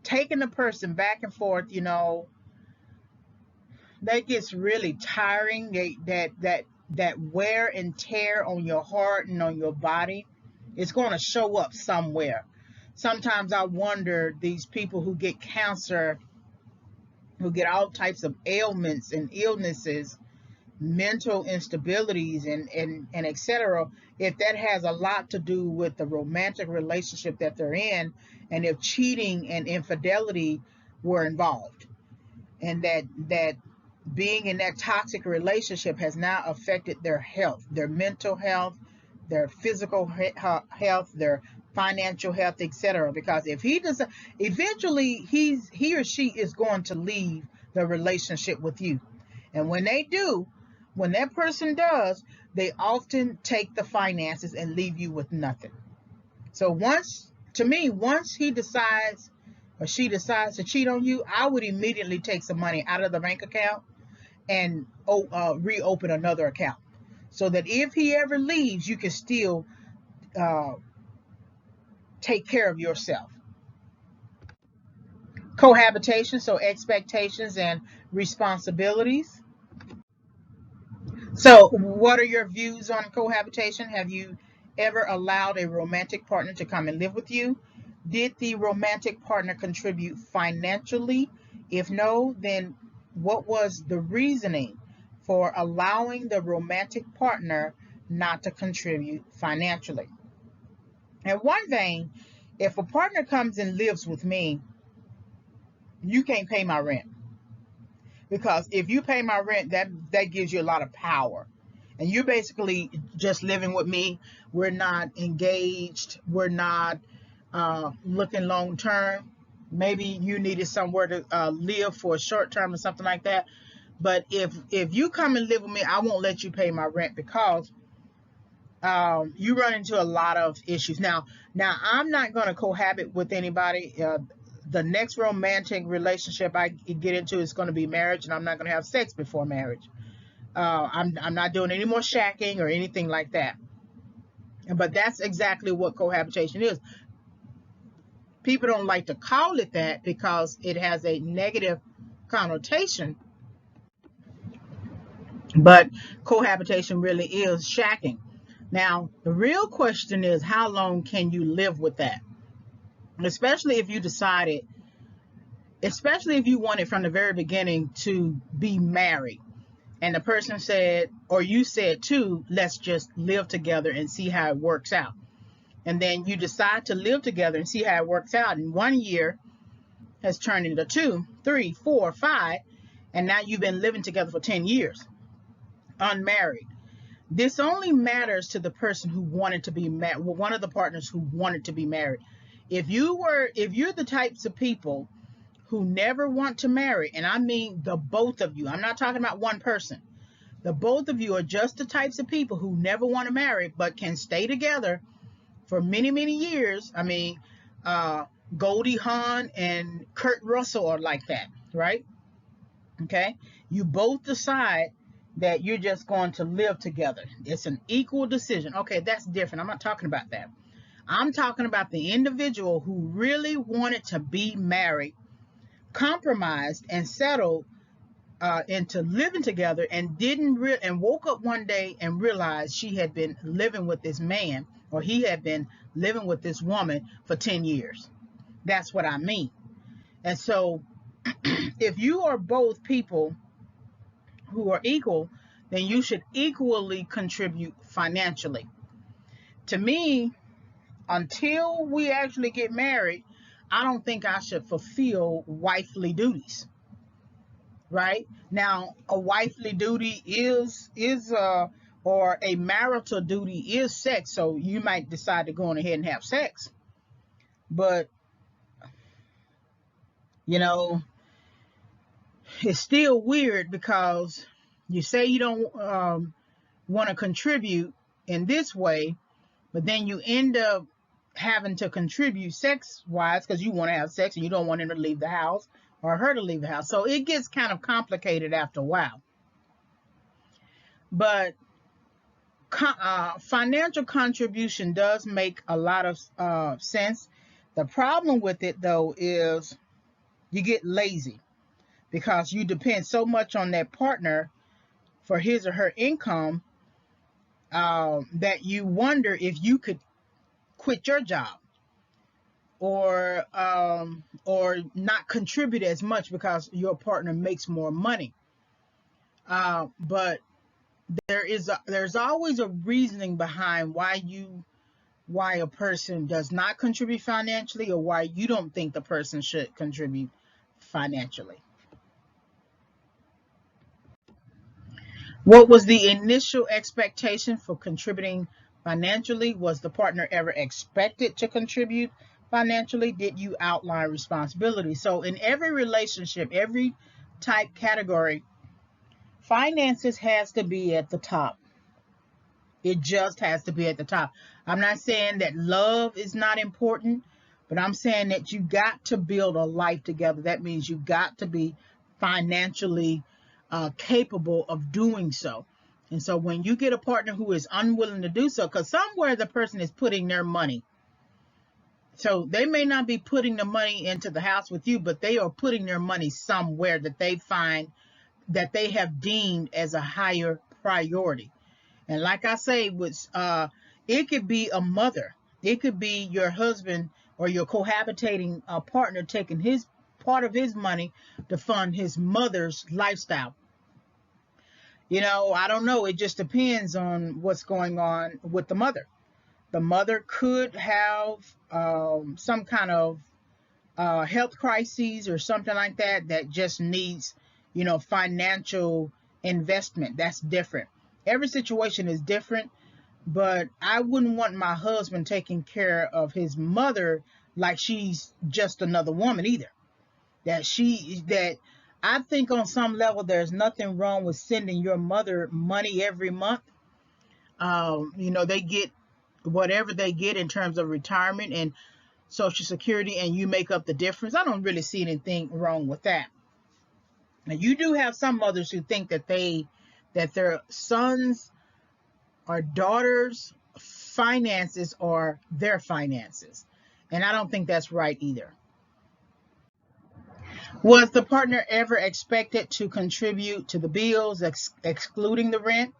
taking the person back and forth, that gets really tiring. That wear and tear on your heart and on your body, it's going to show up somewhere. Sometimes I wonder, these people who get cancer, who get all types of ailments and illnesses, mental instabilities, and etc., if that has a lot to do with the romantic relationship that they're in, and if cheating and infidelity were involved, and that being in that toxic relationship has now affected their health, their mental health, their physical health, their financial health, etc. Because if he does, eventually he or she is going to leave the relationship with you. And when they do, when that person does, they often take the finances and leave you with nothing. So once he decides or she decides to cheat on you, I would immediately take some money out of the bank account and reopen another account, so that if he ever leaves, you can still uh, take care of yourself. Cohabitation, so expectations and responsibilities. So, what are your views on cohabitation? Have you ever allowed a romantic partner to come and live with you? Did the romantic partner contribute financially? If no, then what was the reasoning for allowing the romantic partner not to contribute financially? And one thing, if a partner comes and lives with me, you can't pay my rent. Because if you pay my rent, that gives you a lot of power. And you're basically just living with me. We're not engaged. We're not looking long term. Maybe you needed somewhere to live for a short term or something like that. But if you come and live with me, I won't let you pay my rent, because you run into a lot of issues. Now I'm not going to cohabit with anybody. The next romantic relationship I get into is going to be marriage, and I'm not going to have sex before marriage. I'm not doing any more shacking or anything like that. But that's exactly what cohabitation is. People don't like to call it that because it has a negative connotation, but cohabitation really is shacking. Now, the real question is, how long can you live with that? Especially if you decided, especially if you wanted from the very beginning to be married, and the person said, or you said too, let's just live together and see how it works out. And then you decide to live together and see how it works out. And 1 year has turned into 2, 3, 4, 5, and now you've been living together for 10 years, unmarried. This only matters to the person who wanted to be married, well, one of the partners who wanted to be married. If you're the types of people who never want to marry, and I mean the both of you, I'm not talking about one person. The both of you are just the types of people who never want to marry but can stay together for many, many years. I mean, Goldie Hawn and Kurt Russell are like that, right? Okay. You both decide that you're just going to live together. It's an equal decision. Okay, that's different. I'm not talking about that. I'm talking about the individual who really wanted to be married, compromised, and settled into living together, and and woke up one day and realized she had been living with this man, or he had been living with this woman for 10 years. That's what I mean. And so if you are both people who are equal, then you should equally contribute financially. To me, until we actually get married, I don't think I should fulfill wifely duties. Right? Now, a wifely duty is or a marital duty is sex. So you might decide to go on ahead and have sex. But you know, it's still weird because you say you don't want to contribute in this way, but then you end up having to contribute sex wise because you want to have sex and you don't want him to leave the house or her to leave the house. So it gets kind of complicated after a while. But financial contribution does make a lot of sense. The problem with it, though, is you get lazy because you depend so much on that partner for his or her income that you wonder if you could quit your job or not contribute as much because your partner makes more money. But there's always a reasoning behind why a person does not contribute financially, or why you don't think the person should contribute financially. What was the initial expectation for contributing financially? Was the partner ever expected to contribute financially? Did you outline responsibility? So in every relationship, every type category, finances has to be at the top. It just has to be at the top. I'm not saying that love is not important, but I'm saying that you got to build a life together. That means you got to be financially capable of doing so. And so when you get a partner who is unwilling to do so, because somewhere the person is putting their money. So they may not be putting the money into the house with you, but they are putting their money somewhere that they find that they have deemed as a higher priority. And like I say, it could be a mother. It could be your husband or your cohabitating partner taking his part of his money to fund his mother's lifestyle. I don't know. It just depends on what's going on with the mother. The mother could have some kind of health crises or something like that just needs, financial investment. That's different. Every situation is different, but I wouldn't want my husband taking care of his mother like she's just another woman either. That I think on some level there's nothing wrong with sending your mother money every month. They get whatever they get in terms of retirement and Social Security, and you make up the difference. I don't really see anything wrong with that. Now, you do have some mothers who think that their sons or daughters' finances are their finances, And I don't think that's right either. Was the partner ever expected to contribute to the bills, excluding the rent?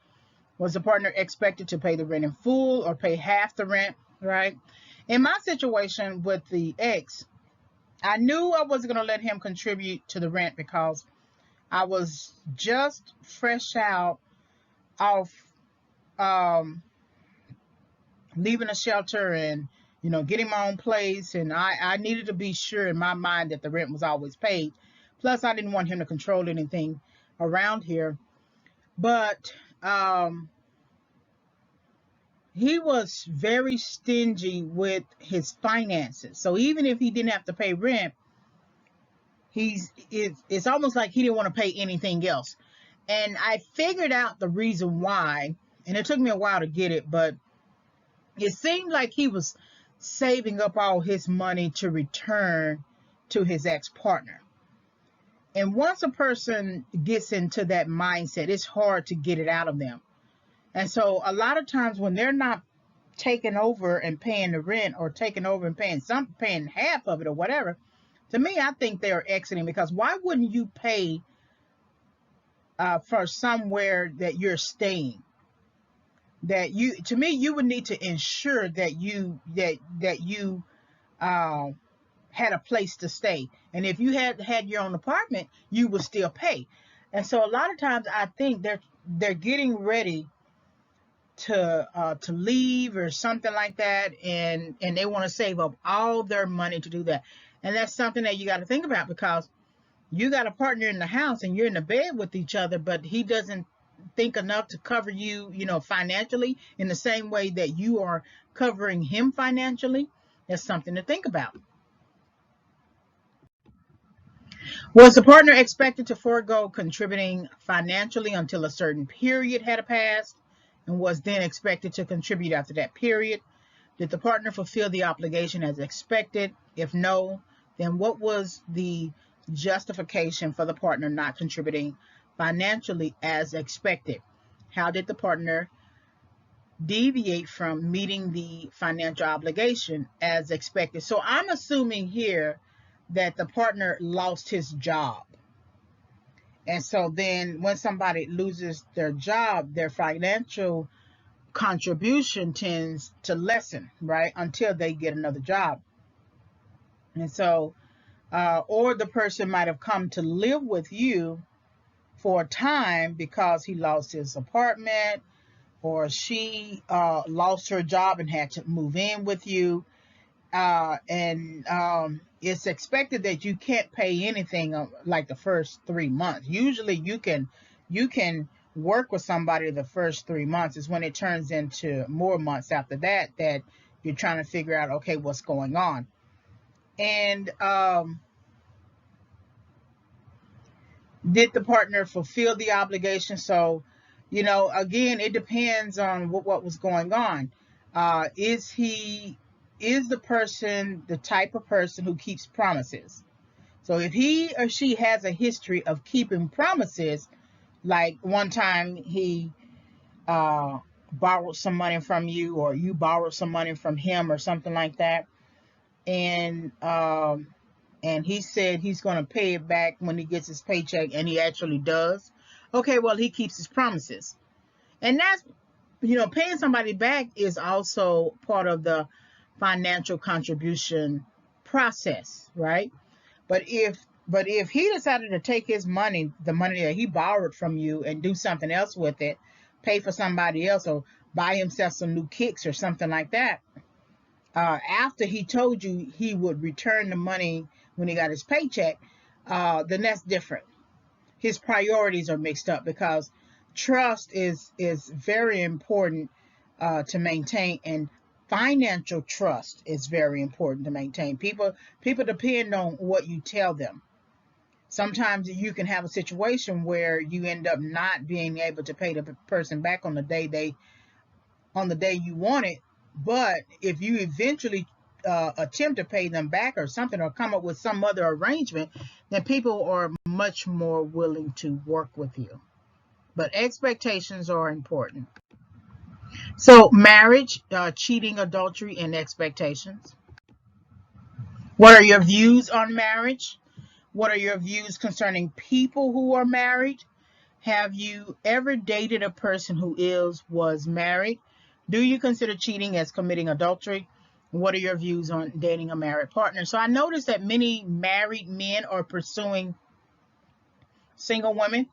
Was the partner expected to pay the rent in full or pay half the rent, right? In my situation with the ex, I knew I wasn't going to let him contribute to the rent because I was just fresh out of leaving a shelter and getting my own place, and I needed to be sure in my mind that the rent was always paid. Plus, I didn't want him to control anything around here. But he was very stingy with his finances. So even if he didn't have to pay rent, it's almost like he didn't want to pay anything else. And I figured out the reason why, and it took me a while to get it, but it seemed like he was saving up all his money to return to his ex-partner. And once a person gets into that mindset, it's hard to get it out of them. And so a lot of times when they're not taking over and paying the rent, or taking over and paying half of it or whatever, to me, I think they're exiting, because why wouldn't you pay for somewhere that you're staying? To me, you would need to ensure that you had a place to stay. And if you had your own apartment, you would still pay. And so a lot of times I think they're getting ready to leave or something like that, and they want to save up all their money to do that. And that's something that you got to think about, because you got a partner in the house and you're in the bed with each other, but he doesn't think enough to cover you, financially in the same way that you are covering him financially. That's something to think about. Was the partner expected to forego contributing financially until a certain period had passed, and was then expected to contribute after that period? Did the partner fulfill the obligation as expected? If no, then what was the justification for the partner not contributing financially as expected? How did the partner deviate from meeting the financial obligation as expected? So I'm assuming here that the partner lost his job. And so then when somebody loses their job, their financial contribution tends to lessen, right, until they get another job. And so, or the person might have come to live with you for a time because he lost his apartment, or she lost her job and had to move in with you. And it's expected that you can't pay anything like the first 3 months. Usually you can work with somebody the first 3 months. Is when it turns into more months after that you're trying to figure out, okay, what's going on. And did the partner fulfill the obligation? So, again, it depends on what was going on. Is the person the type of person who keeps promises? So if he or she has a history of keeping promises, like one time he borrowed some money from you, or you borrowed some money from him or something like that, and he said he's going to pay it back when he gets his paycheck, and he actually does, okay, well, he keeps his promises. And that's, paying somebody back is also part of the financial contribution process, right? But if he decided to take his money, the money that he borrowed from you, and do something else with it, pay for somebody else, or buy himself some new kicks or something like that, after he told you he would return the money when he got his paycheck, then that's different. His priorities are mixed up, because trust is very important to maintain, and financial trust is very important to maintain. People depend on what you tell them. Sometimes you can have a situation where you end up not being able to pay the person back on the day you want it. But if you eventually attempt to pay them back or something, or come up with some other arrangement, then people are much more willing to work with you. But expectations are important. So marriage, cheating, adultery, and expectations. What are your views on marriage? What are your views concerning people who are married? Have you ever dated a person who was married? Do you consider cheating as committing adultery? What are your views on dating a married partner? So I noticed that many married men are pursuing single women.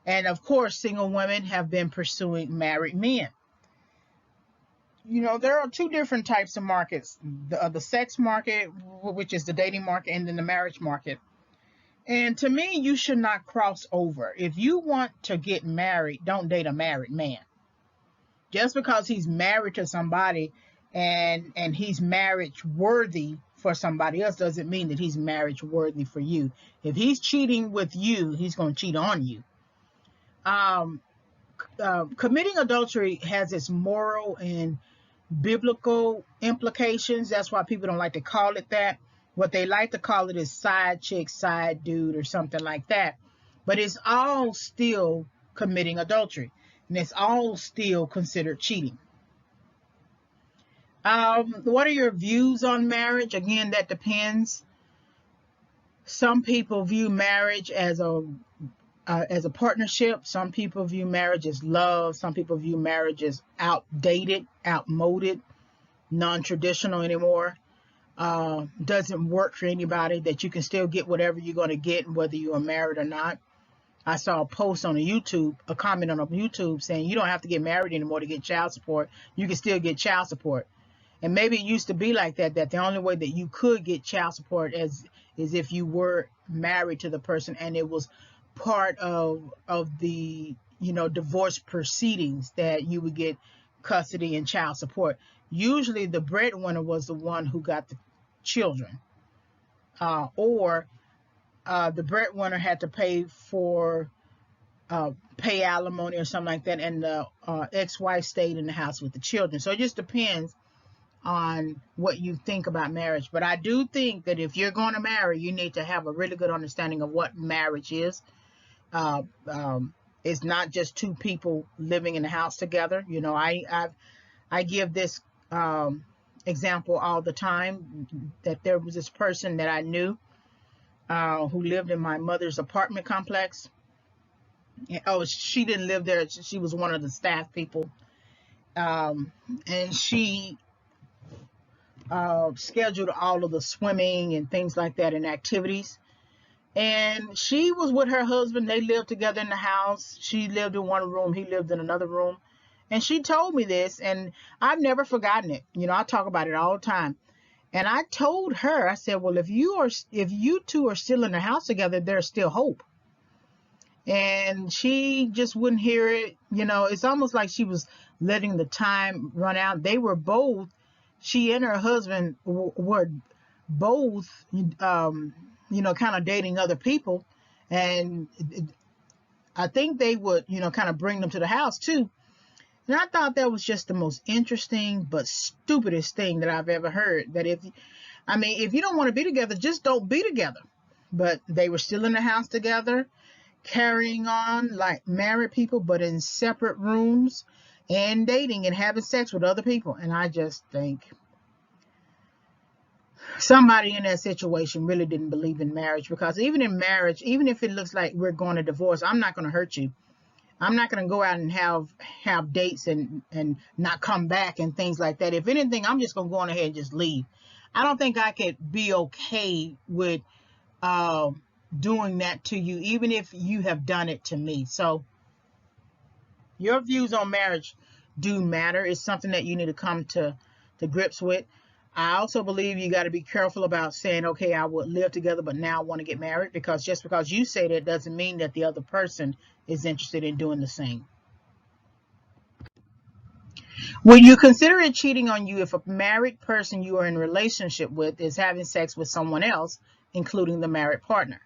And of course, single women have been pursuing married men. There are two different types of markets: the sex market, which is the dating market, and then the marriage market. And to me, you should not cross over. If you want to get married, don't date a married man. Just because he's married to somebody and he's marriage worthy for somebody else doesn't mean that he's marriage worthy for you. If he's cheating with you, he's going to cheat on you. Committing adultery has its moral and biblical implications. That's why people don't like to call it that. What they like to call it is side chick, side dude, or something like that. But it's all still committing adultery, and it's all still considered cheating. What are your views on marriage? Again, that depends. Some people view marriage as a partnership. Some people view marriage as love. Some people view marriage as outdated, outmoded, non-traditional anymore. Doesn't work for anybody, that you can still get whatever you're going to get whether you are married or not. I saw a post on a comment on YouTube saying you don't have to get married anymore to get child support. You can still get child support. And maybe it used to be like that the only way that you could get child support is if you were married to the person and it was part of the divorce proceedings that you would get custody and child support. Usually the breadwinner was the one who got the children, or the breadwinner had to pay alimony or something like that, and the ex-wife stayed in the house with the children. So it just depends on what you think about marriage. But I do think that if you're going to marry, you need to have a really good understanding of what marriage is. It's not just two people living in the house together. I give this example all the time, that there was this person that I knew who lived in my mother's apartment complex. Oh, she didn't live there. She was one of the staff people. And she scheduled all of the swimming and things like that and activities. And she was with her husband. They lived together in the house. She lived in one room. He lived in another room. And she told me this, and I've never forgotten it. I talk about it all the time. And I told her, I said, well, if you two are still in the house together, there's still hope. And she just wouldn't hear it. It's almost like she was letting the time run out. They were both, she and her husband were both, kind of dating other people. And I think they would, kind of bring them to the house too. And I thought that was just the most interesting but stupidest thing that I've ever heard. That if you don't want to be together, just don't be together. But they were still in the house together, carrying on like married people, but in separate rooms, and dating and having sex with other people. And I just think somebody in that situation really didn't believe in marriage, because even in marriage, even if it looks like we're going to divorce, I'm not going to hurt you. I'm not going to go out and have dates and not come back and things like that. If anything, I'm just going to go on ahead and just leave. I don't think I could be okay with doing that to you, even if you have done it to me. So your views on marriage do matter. It's something that you need to come to grips with. I also believe you got to be careful about saying, okay, I would live together, but now I want to get married, because just because you say that doesn't mean that the other person is interested in doing the same. Would you consider it cheating on you if a married person you are in a relationship with is having sex with someone else, including the married partner?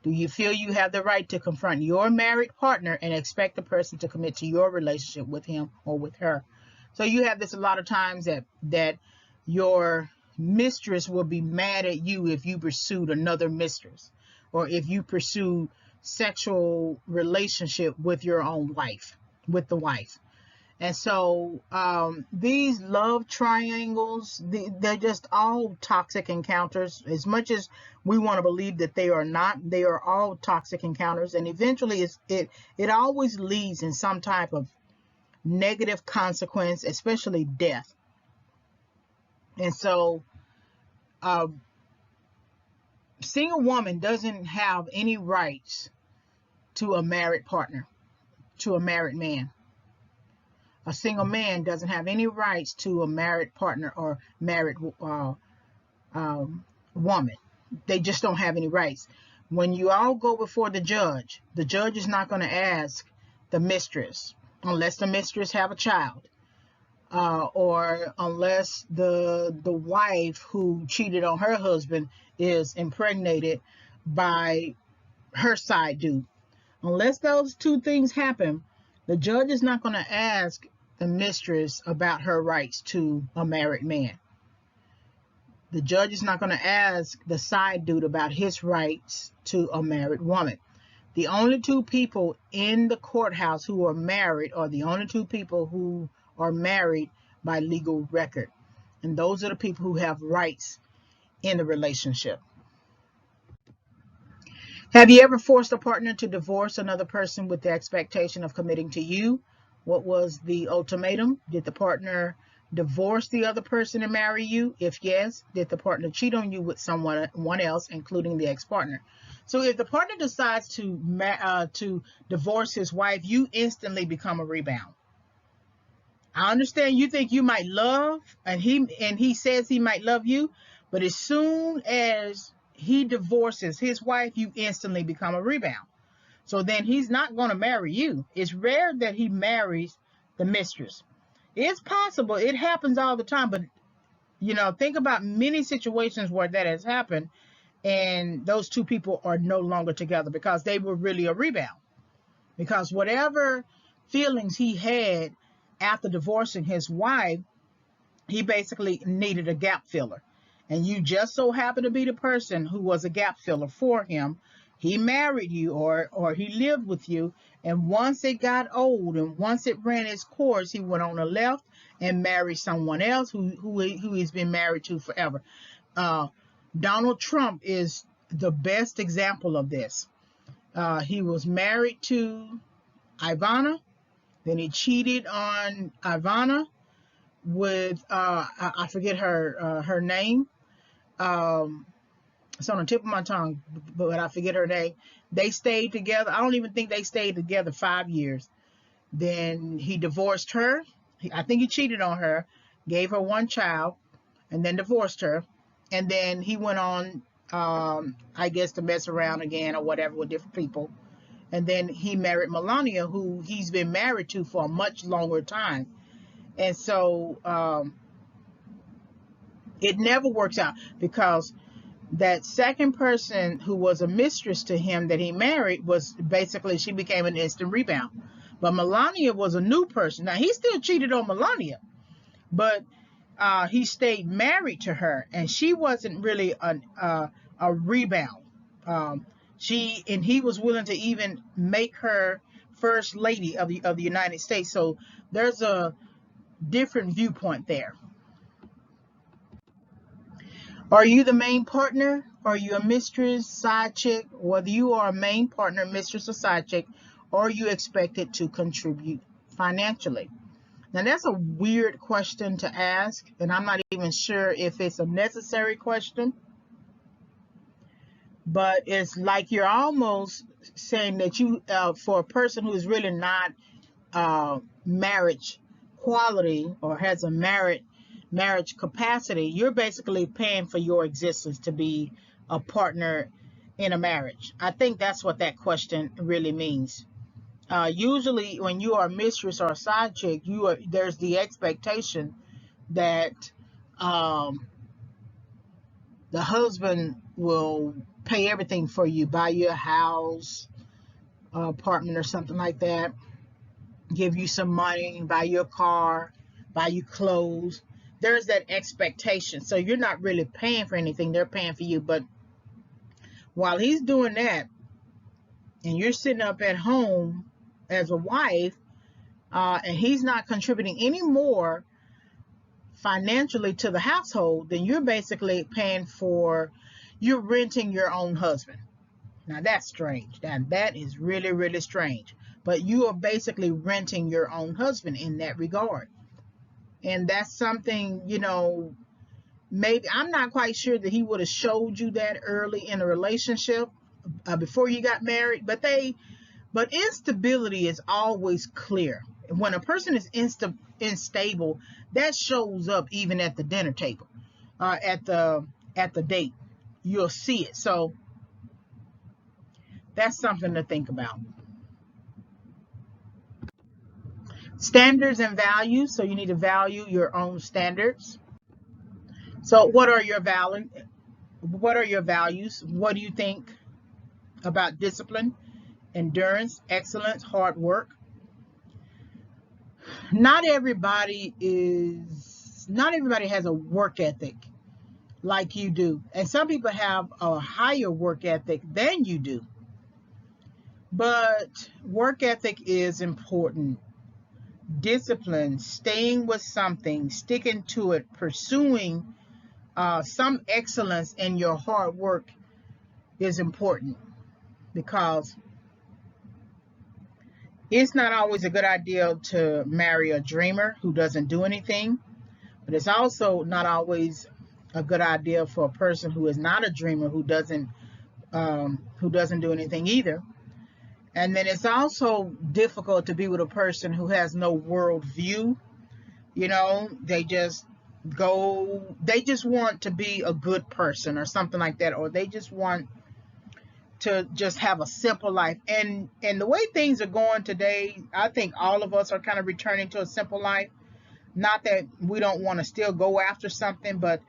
Do you feel you have the right to confront your married partner and expect the person to commit to your relationship with him or with her? So you have this a lot of times, that your mistress will be mad at you if you pursued another mistress, or if you pursue sexual relationship with your own wife, with the wife. And so these love triangles, they're just all toxic encounters. As much as we want to believe that they are not, they are all toxic encounters. And eventually it always leads in some type of negative consequence, especially death. And so a single woman doesn't have any rights to a married partner, to a married man. A single man doesn't have any rights to a married partner or married woman. They just don't have any rights. When you all go before the judge is not going to ask the mistress, unless the mistress have a child, or unless the wife who cheated on her husband is impregnated by her side dude. Unless those two things happen, the judge is not going to ask the mistress about her rights to a married man. The judge is not going to ask the side dude about his rights to a married woman. The only two people in the courthouse who are married are the only two people who are married by legal record. And those are the people who have rights in the relationship. Have you ever forced a partner to divorce another person with the expectation of committing to you? What was the ultimatum? Did the partner divorce the other person and marry you? If yes, did the partner cheat on you with someone else, including the ex-partner? So if the partner decides to divorce his wife, you instantly become a rebound. I understand you think you might love, and he says he might love you, but as soon as he divorces his wife, you instantly become a rebound. So then he's not going to marry you. It's rare that he marries the mistress. It's possible. It happens all the time. But, think about many situations where that has happened and those two people are no longer together because they were really a rebound. Because whatever feelings he had after divorcing his wife, he basically needed a gap filler. And you just so happen to be the person who was a gap filler for him. He married you or he lived with you. And once it got old and once it ran its course, he went on the left and married someone else who he's been married to forever. Donald Trump is the best example of this. He was married to Ivana. Then he cheated on Ivana with I forget her name. It's on the tip of my tongue, but I forget her name. They stayed together. I don't even think they stayed together 5 years. Then he divorced her. I think he cheated on her, gave her one child, and then divorced her. And then he went on, I guess, to mess around again or whatever with different people. And then he married Melania, who he's been married to for a much longer time. And so it never works out because that second person who was a mistress to him that he married was basically, she became an instant rebound. But Melania was a new person. Now, he still cheated on Melania, but he stayed married to her, and she wasn't really a rebound. He was willing to even make her first lady of the United States. So there's a different viewpoint there. Are you the main partner? Are you a mistress, side chick? Whether you are a main partner, mistress, or side chick, are you expected to contribute financially? Now, that's a weird question to ask, and I'm not even sure if it's a necessary question. But it's like you're almost saying that you, for a person who is really not marriage quality or has a marriage capacity, you're basically paying for your existence to be a partner in a marriage. I think that's what that question really means. Usually when you are a mistress or a side chick, there's the expectation that the husband will pay everything for you, buy you a house, apartment or something like that, give you some money, buy you a car, buy you clothes. There's that expectation. So you're not really paying for anything. They're paying for you. But while he's doing that and you're sitting up at home as a wife, and he's not contributing any more financially to the household, then you're basically you're renting your own husband. Now that's strange. That is really, really strange. But you are basically renting your own husband in that regard. And that's something, maybe I'm not quite sure that he would have showed you that early in a relationship before you got married. But instability is always clear. When a person is unstable, that shows up even at the dinner table, at the date. You'll see it. So that's something to think about. Standards and values. So you need to value your own standards. So what are your values? What do you think about discipline, endurance, excellence, hard work? Not everybody has a work ethic like you do. And some people have a higher work ethic than you do. But work ethic is important. Discipline, staying with something, sticking to it, pursuing some excellence in your hard work is important, because it's not always a good idea to marry a dreamer who doesn't do anything, but it's also not always a good idea for a person who is not a dreamer who doesn't do anything either. And then it's also difficult to be with a person who has no world view. They just want to be a good person or something like that, or they just want to just have a simple life. And the way things are going today, I think all of us are kind of returning to a simple life. Not that we don't want to still go after something, but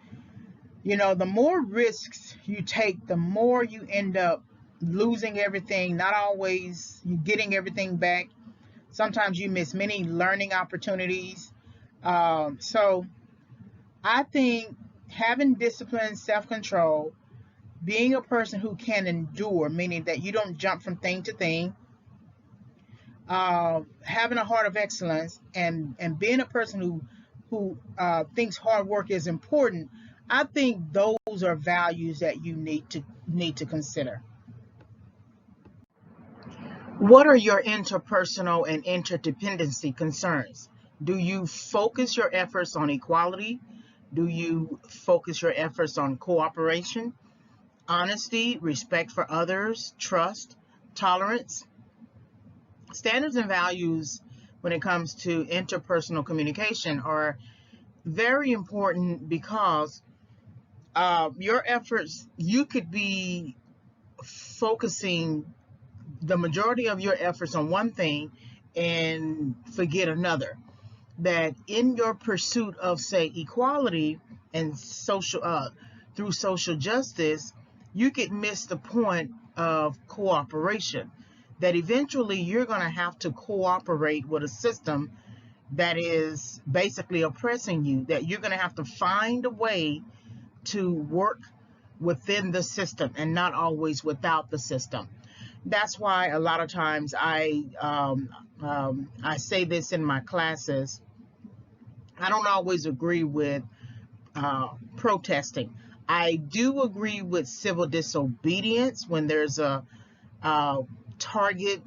the more risks you take, the more you end up losing everything. Not always you getting everything back. Sometimes you miss many learning opportunities. So I think having discipline, self-control, being a person who can endure, meaning that you don't jump from thing to thing, having a heart of excellence, and being a person who thinks hard work is important, I think those are values that you need to consider. What are your interpersonal and interdependency concerns? Do you focus your efforts on equality? Do you focus your efforts on cooperation, honesty, respect for others, trust, tolerance? Standards and values when it comes to interpersonal communication are very important, because your efforts, you could be focusing the majority of your efforts on one thing and forget another. That in your pursuit of, say, equality and through social justice, you could miss the point of cooperation. That eventually you're going to have to cooperate with a system that is basically oppressing you. That you're going to have to find a way to work within the system and not always without the system. That's why a lot of times I say this in my classes. I don't always agree with protesting. I do agree with civil disobedience when there's a target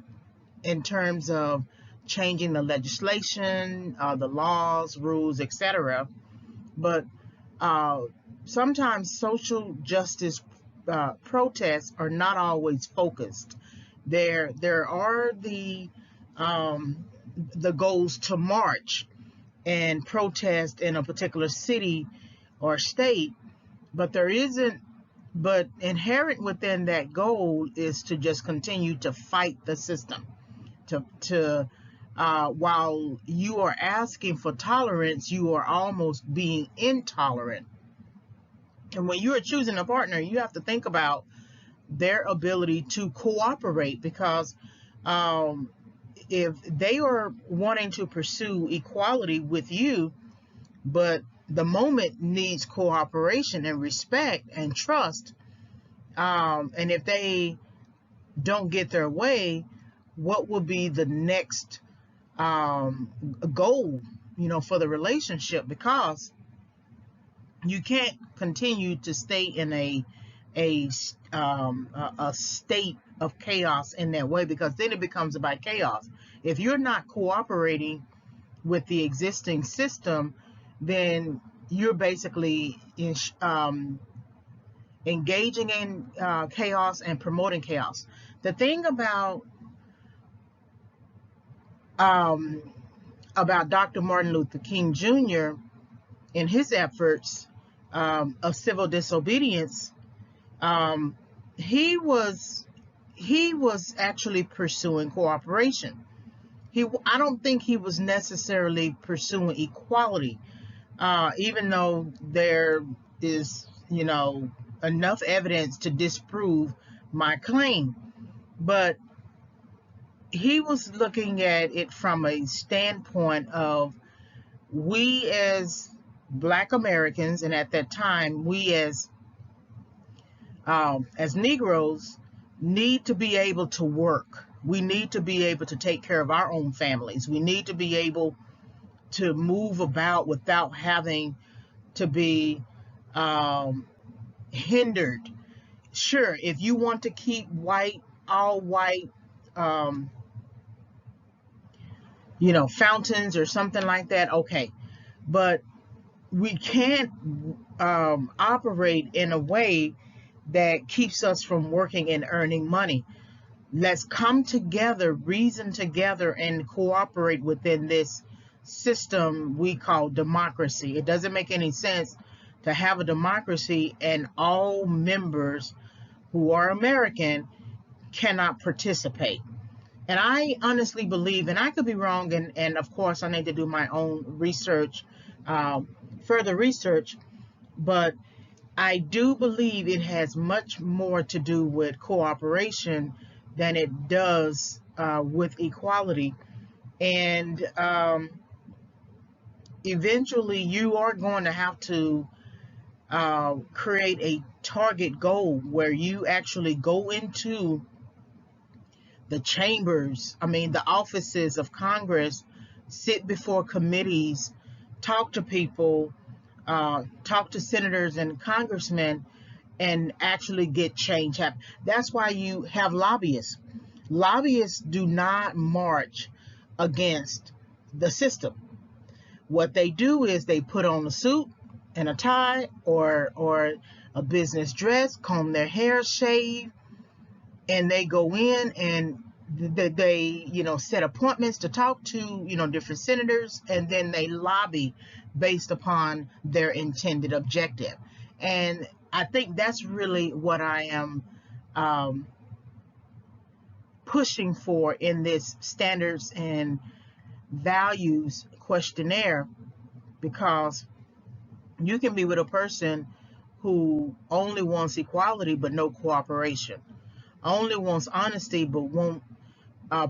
in terms of changing the legislation, the laws, rules, etc. But sometimes social justice protests are not always focused. There are the goals to march and protest in a particular city or state, but inherent within that goal is to just continue to fight the system. While you are asking for tolerance, you are almost being intolerant. And when you are choosing a partner, you have to think about their ability to cooperate, because if they are wanting to pursue equality with you, but the moment needs cooperation and respect and trust, and if they don't get their way, what will be the next goal, for the relationship, because you can't continue to stay in a state of chaos in that way, because then it becomes about chaos. If you're not cooperating with the existing system, then you're basically engaging in chaos and promoting chaos. The thing about Dr. Martin Luther King Jr. in his efforts of civil disobedience, he was actually pursuing cooperation. I don't think he was necessarily pursuing equality, even though there is, enough evidence to disprove my claim. But he was looking at it from a standpoint of, we as Black Americans, and at that time, we as Negroes, need to be able to work. We need to be able to take care of our own families. We need to be able to move about without having to be hindered. Sure, if you want to keep all white, fountains or something like that, okay. But we can't operate in a way that keeps us from working and earning money. Let's come together, reason together, and cooperate within this system we call democracy. It doesn't make any sense to have a democracy and all members who are American cannot participate. And I honestly believe, and I could be wrong, and of course I need to do my own research, further research, but I do believe it has much more to do with cooperation than it does with equality. And eventually you are going to have to create a target goal where you actually go into the chambers, the offices of Congress, sit before committees, talk to people, talk to senators and congressmen, and actually get change happen. That's why you have lobbyists. Lobbyists do not march against the system. What they do is they put on a suit and a tie or a business dress, comb their hair, shave, and they go in and they set appointments to talk to different senators, and then they lobby based upon their intended objective. And I think that's really what I am pushing for in this standards and values questionnaire, because you can be with a person who only wants equality but no cooperation, only wants honesty but won't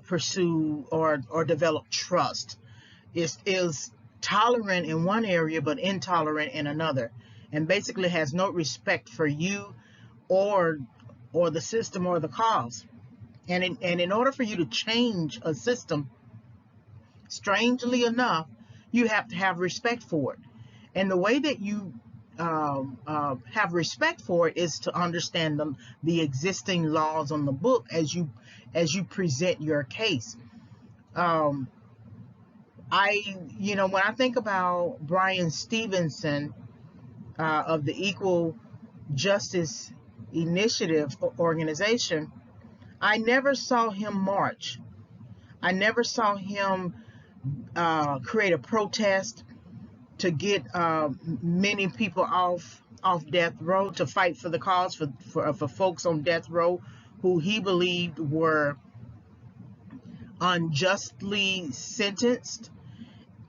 pursue or develop trust, is tolerant in one area but intolerant in another, and basically has no respect for you or the system or the cause. And in order for you to change a system, strangely enough, you have to have respect for it. And the way that you have respect for it is to understand the existing laws on the book as you present your case. When I think about Brian Stevenson of the Equal Justice Initiative organization, I never saw him march. I never saw him create a protest to get many people off death row, to fight for the cause for folks on death row who he believed were unjustly sentenced.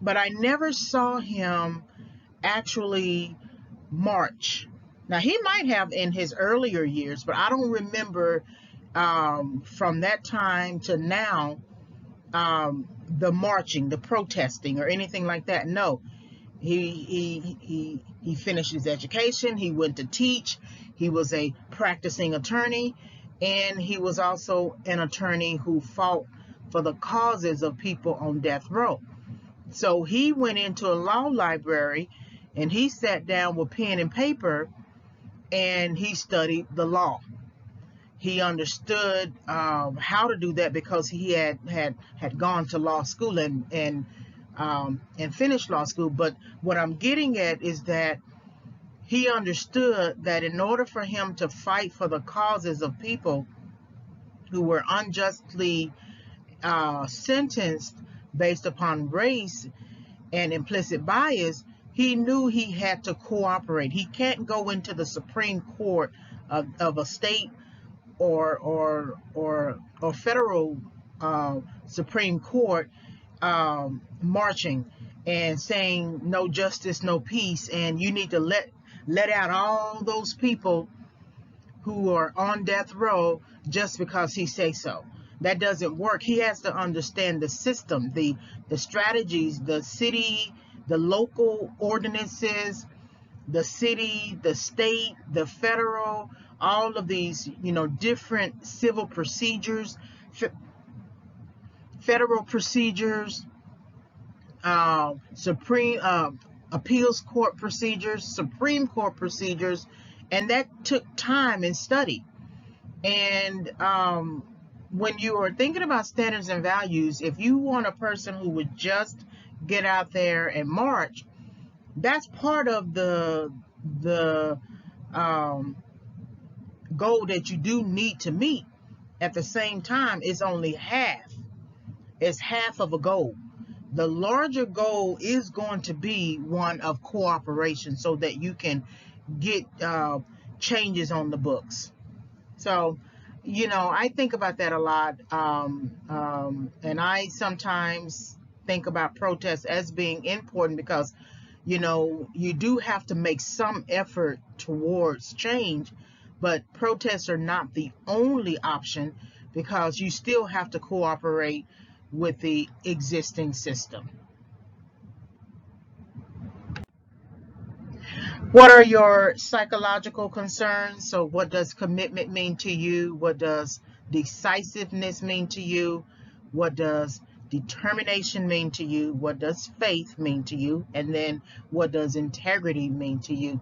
But I never saw him actually march. Now, he might have in his earlier years, but I don't remember from that time to now the marching, the protesting, or anything like that. No. He finished his education. He went to teach. He was a practicing attorney, and he was also an attorney who fought for the causes of people on death row. So he went into a law library and he sat down with pen and paper and he studied the law. He understood how to do that because he had gone to law school and finished law school. But what I'm getting at is that he understood that in order for him to fight for the causes of people who were unjustly sentenced based upon race and implicit bias, he knew he had to cooperate. He can't go into the Supreme Court of a state or federal Supreme Court marching and saying no justice, no peace, and you need to let out all those people who are on death row just because he say so. That doesn't work. He has to understand the system, the strategies, the city, the local ordinances, the city, the state, the federal, all of these, different civil procedures, federal procedures, Supreme appeals court procedures, Supreme Court procedures, and that took time and study. And when you are thinking about standards and values, if you want a person who would just get out there and march, that's part of the goal that you do need to meet. At the same time, it's only half. It's half of a goal. The larger goal is going to be one of cooperation so that you can get changes on the books. So, I think about that a lot. And I sometimes think about protests as being important because, you do have to make some effort towards change, but protests are not the only option because you still have to cooperate with the existing system. What are your psychological concerns? So what does commitment mean to you? What does decisiveness mean to you? What does determination mean to you? What does faith mean to you? And then what does integrity mean to you?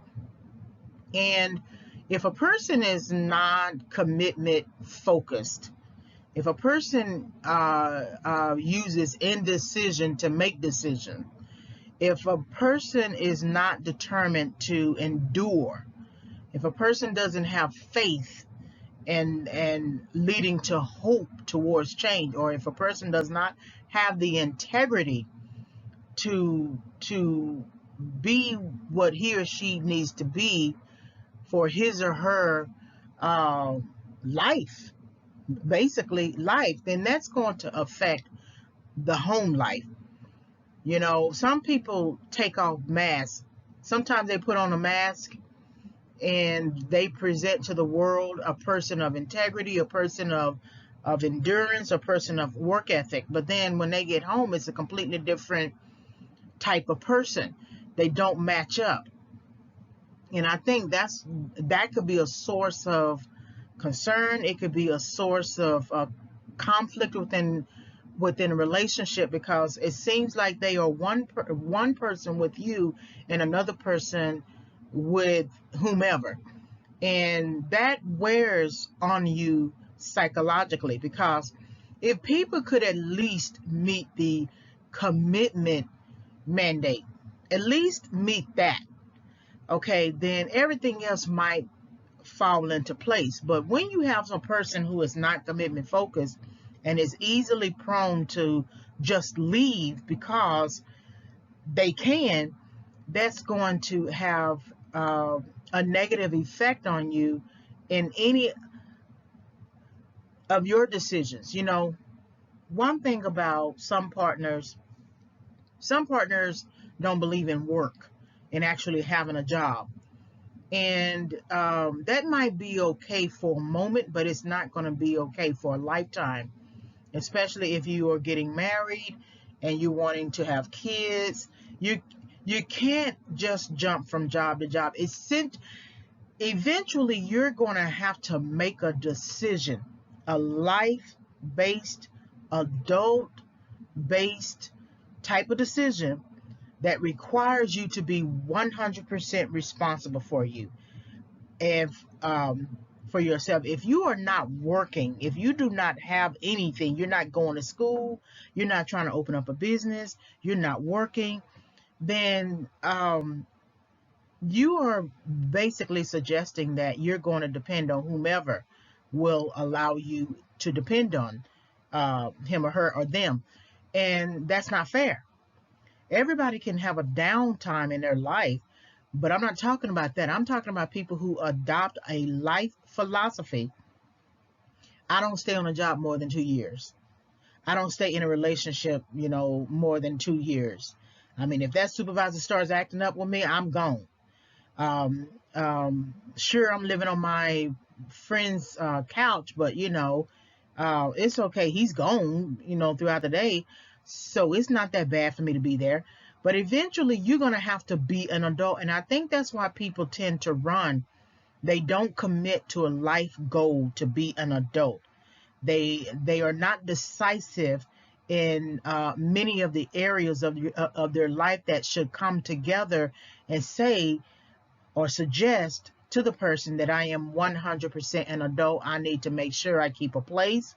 And if a person is not commitment focused, if a person uses indecision to make decisions, if a person is not determined to endure, if a person doesn't have faith and leading to hope towards change, or if a person does not have the integrity to be what he or she needs to be for his or her life, basically life, then that's going to affect the home life. Some people take off masks. Sometimes they put on a mask and they present to the world a person of integrity, a person of endurance, a person of work ethic. But then when they get home, it's a completely different type of person. They don't match up. And I think that could be a source of concern. It could be a source of conflict within a relationship, because it seems like they are one person with you and another person with whomever, and that wears on you psychologically. Because if people could at least meet the commitment mandate, at least meet that, okay, then everything else might fall into place. But when you have some person who is not commitment focused and is easily prone to just leave because they can, that's going to have a negative effect on you in any of your decisions. One thing about some partners don't believe in work and actually having a job. And that might be okay for a moment, but it's not going to be okay for a lifetime, especially if you are getting married and you're wanting to have kids. You can't just jump from job to job. Eventually, you're going to have to make a decision, a life-based adult-based type of decision that requires you to be 100% responsible for you and for yourself. If you are not working, if you do not have anything, you're not going to school, you're not trying to open up a business, you're not working, then you are basically suggesting that you're going to depend on whomever will allow you to depend on him or her or them. And that's not fair. Everybody can have a downtime in their life, but I'm not talking about that. I'm talking about people who adopt a life philosophy. I don't stay on a job more than 2 years. I don't stay in a relationship, more than 2 years. I mean, if that supervisor starts acting up with me, I'm gone. Sure, I'm living on my friend's couch, but it's okay. He's gone, throughout the day. So it's not that bad for me to be there. But eventually you're going to have to be an adult. And I think that's why people tend to run. They don't commit to a life goal to be an adult. They are not decisive in many of the areas of their life that should come together and say or suggest to the person that I am 100% an adult. I need to make sure I keep a place.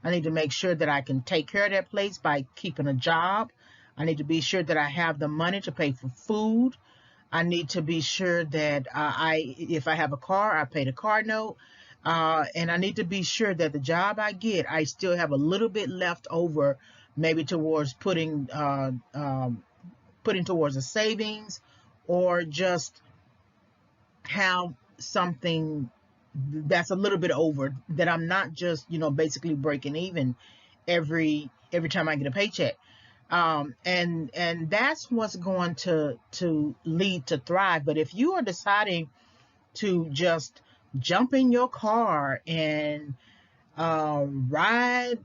I need to make sure that I can take care of that place by keeping a job. I need to be sure that I have the money to pay for food. I need to be sure that if I have a car, I pay the car note. And I need to be sure that the job I get, I still have a little bit left over, maybe towards putting towards a savings, or just have something that's a little bit over, that I'm not just basically breaking even every time I get a paycheck. And that's what's going to lead to thrive. But if you are deciding to just jump in your car and ride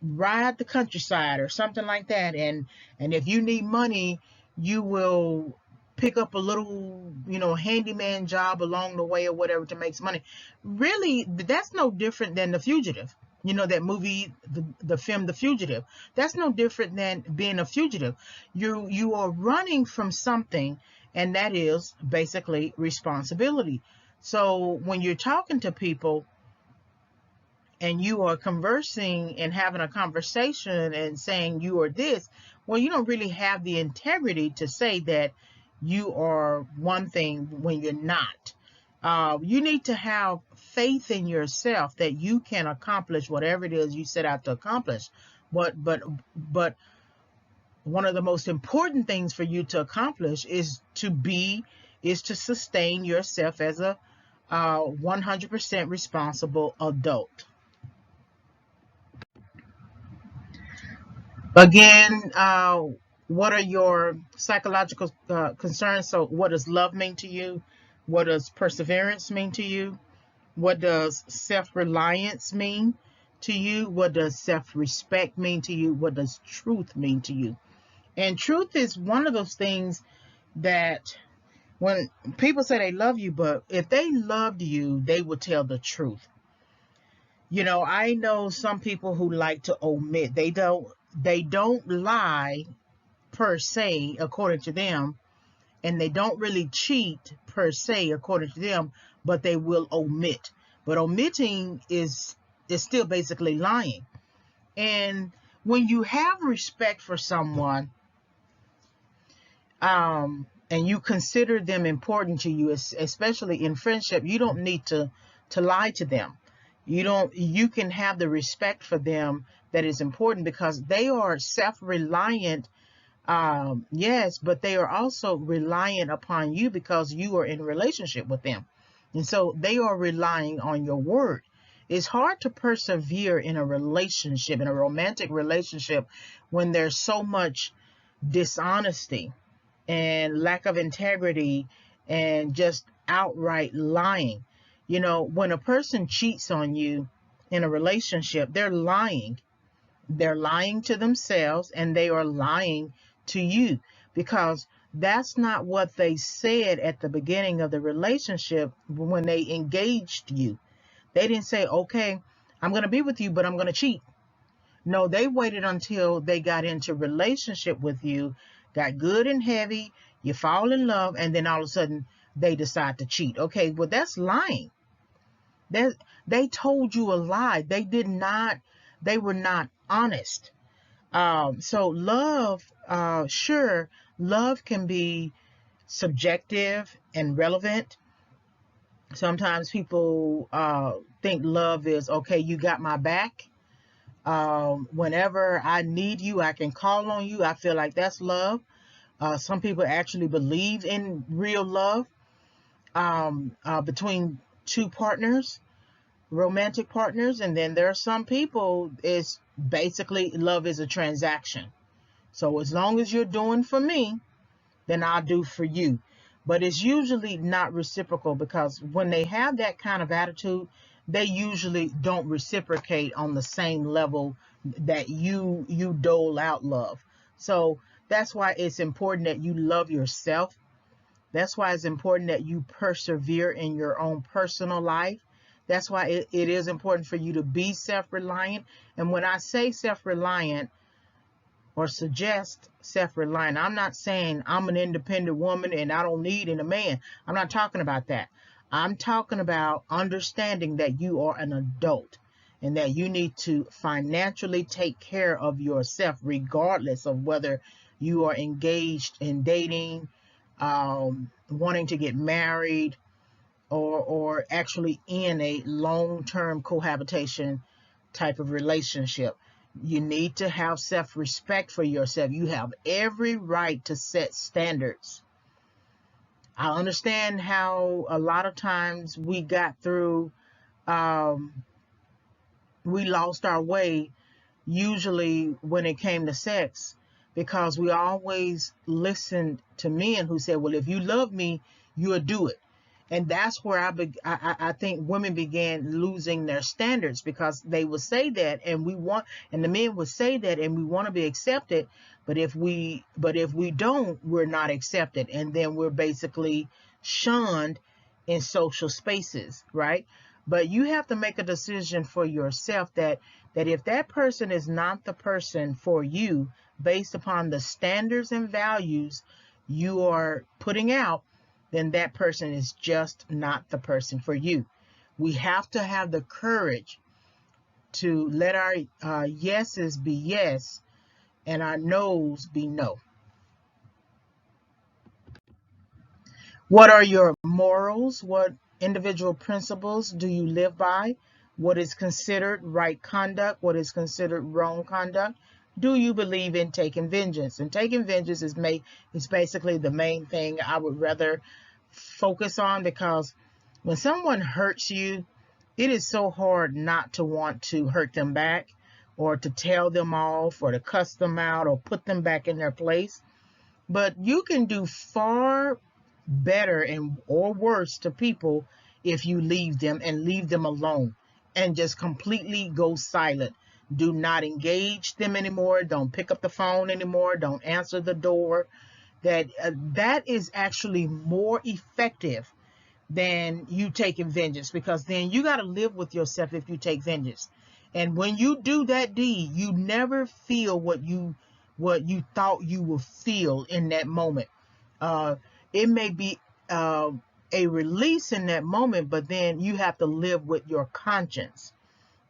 the countryside or something like that, and if you need money, you will pick up a little handyman job along the way or whatever to make some money. Really, that's no different than The Fugitive. That movie, the film The Fugitive. That's no different than being a fugitive. You are running from something, and that is basically responsibility. So when you're talking to people and you are conversing and having a conversation and saying you are this, well, you don't really have the integrity to say that you are one thing when you're not. You need to have faith in yourself that you can accomplish whatever it is you set out to accomplish. But one of the most important things for you to accomplish is to sustain yourself as a 100% responsible adult. Again, what are your psychological concerns? So what does love mean to you? What does perseverance mean to you? What does self-reliance mean to you? What does self-respect mean to you? What does truth mean to you? And truth is one of those things that when people say they love you, but if they loved you, they would tell the truth. I know some people who like to omit. They don't lie per se according to them, and they don't really cheat per se according to them, but they will omit. But omitting is still basically lying. And when you have respect for someone, and you consider them important to you, especially in friendship, you don't need to lie to them. You can have the respect for them that is important, because they are self-reliant. Yes, but they are also reliant upon you because you are in a relationship with them. And so they are relying on your word. It's hard to persevere in a relationship, in a romantic relationship, when there's so much dishonesty and lack of integrity and just outright lying. When a person cheats on you in a relationship, they're lying. They're lying to themselves, and they are lying to you, because that's not what they said at the beginning of the relationship when they engaged you. They didn't say, okay, I'm going to be with you, but I'm going to cheat. No, they waited until they got into relationship with you, got good and heavy, you fall in love, and then all of a sudden they decide to cheat. Okay, well, that's lying. That they told you a lie. They were not honest. So love, sure, love can be subjective and relevant. Sometimes people think love is, okay, you got my back. Whenever I need you, I can call on you. I feel like that's love. Some people actually believe in real love between two partners, romantic partners. And then there are some people, it's basically love is a transaction. So as long as you're doing for me, then I'll do for you. But it's usually not reciprocal, because when they have that kind of attitude, they usually don't reciprocate on the same level that you dole out love. So that's why it's important that you love yourself. That's why it's important that you persevere in your own personal life. That's why it is important for you to be self-reliant. And when I say self-reliant, or suggest self-reliant, I'm not saying I'm an independent woman and I don't need a man. I'm not talking about that. I'm talking about understanding that you are an adult and that you need to financially take care of yourself, regardless of whether you are engaged in dating, wanting to get married, or actually in a long-term cohabitation type of relationship. You need to have self-respect for yourself. You have every right to set standards. I understand how a lot of times we got through, we lost our way, usually when it came to sex, because we always listened to men who said, well, if you love me, you'll do it. And that's where I think women began losing their standards, because they would say that, and the men would say that, and we want to be accepted, but if we don't, we're not accepted, and then we're basically shunned in social spaces, right? But you have to make a decision for yourself that if that person is not the person for you, based upon the standards and values you are putting out, then that person is just not the person for you. We have to have the courage to let our yeses be yes and our no's be no. What are your morals? What individual principles do you live by? What is considered right conduct? What is considered wrong conduct? Do you believe in taking vengeance? And taking vengeance is basically the main thing I would rather focus on, because when someone hurts you, it is so hard not to want to hurt them back, or to tell them off, or to cuss them out, or put them back in their place. But you can do far better and or worse to people if you leave them and leave them alone and just completely go silent. Do not engage them anymore. Don't pick up the phone anymore. Don't answer the door. That is actually more effective than you taking vengeance, because then you got to live with yourself if you take vengeance. And when you do that deed, you never feel what you thought you would feel in that moment. It may be a release in that moment, but then you have to live with your conscience.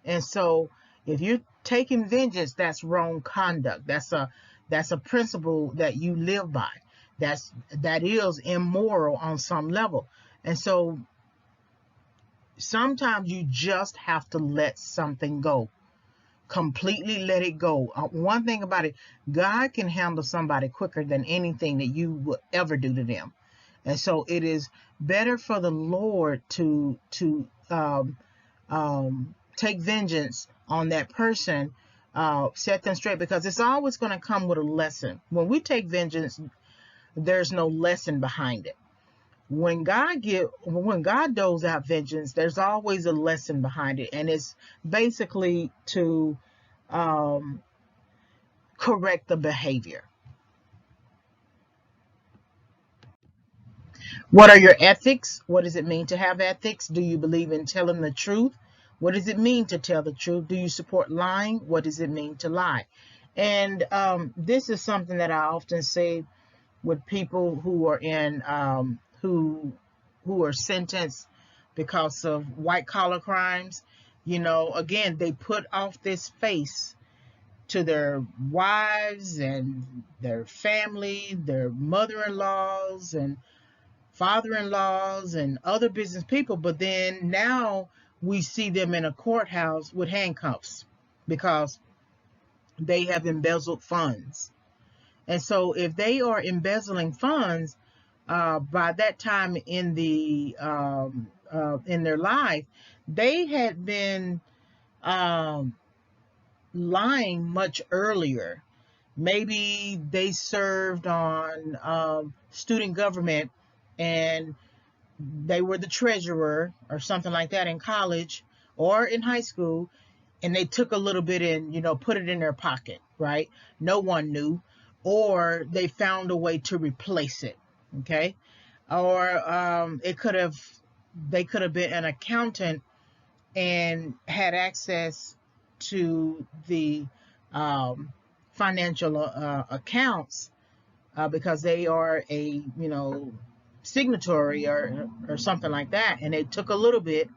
And so if you're taking vengeance, that's wrong conduct. That's a principle that you live by. That is immoral on some level. And so sometimes you just have to let something go. Completely let it go. One thing about it, God can handle somebody quicker than anything that you will ever do to them. And so it is better for the Lord to take vengeance on that person, set them straight, because it's always going to come with a lesson. When we take vengeance, there's no lesson behind it. When God doles out vengeance, there's always a lesson behind it, and it's basically to correct the behavior. What are your ethics? What does it mean to have ethics? Do you believe in telling the truth What does it mean to tell the truth? Do you support lying? What does it mean to lie? And this is something that I often say with people who are in who are sentenced because of white collar crimes. Again, they put off this face to their wives and their family, their mother-in-laws and father-in-laws and other business people, but then now we see them in a courthouse with handcuffs because they have embezzled funds. And so if they are embezzling funds, by that time in their life, they had been lying much earlier. Maybe they served on student government and they were the treasurer or something like that in college or in high school, and they took a little bit and put it in their pocket, right? No one knew, or they found a way to replace it. Okay. Or they could have been an accountant and had access to the financial accounts because they are a signatory or something like that, and they took a little bit,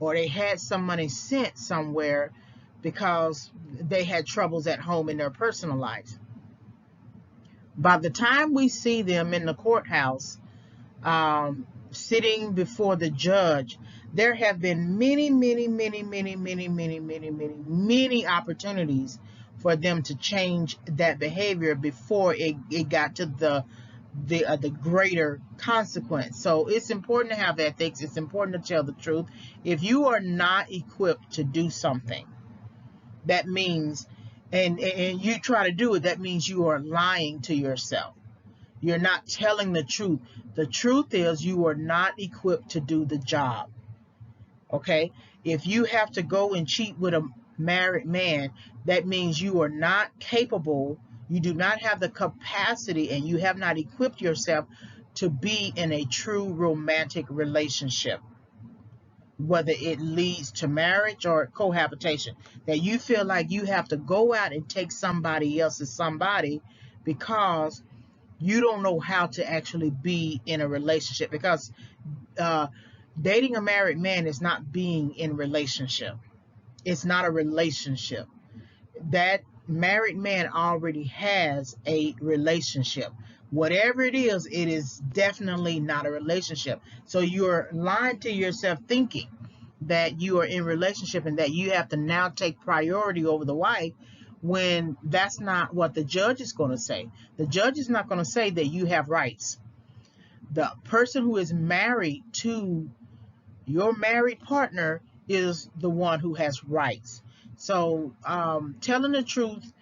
or they had some money sent somewhere because they had troubles at home in their personal lives. By the time we see them in the courthouse sitting before the judge, there have been many opportunities for them to change that behavior before it got to the greater consequence. So it's important to have ethics. It's important to tell the truth. If you are not equipped to do something, that means, and you try to do it, that means you are lying to yourself. You're not telling the truth. The truth is you are not equipped to do the job. Okay? If you have to go and cheat with a married man, that means you are not capable, you do not have the capacity, and you have not equipped yourself to be in a true romantic relationship, whether it leads to marriage or cohabitation. That you feel like you have to go out and take somebody else's somebody because you don't know how to actually be in a relationship, because dating a married man is not being in a relationship. It's not a relationship. That married man already has a relationship. Whatever it is definitely not a relationship. So you're lying to yourself thinking that you are in a relationship and that you have to now take priority over the wife, when that's not what the judge is going to say. The judge is not going to say that you have rights. The person who is married to your married partner is the one who has rights. So telling the truth,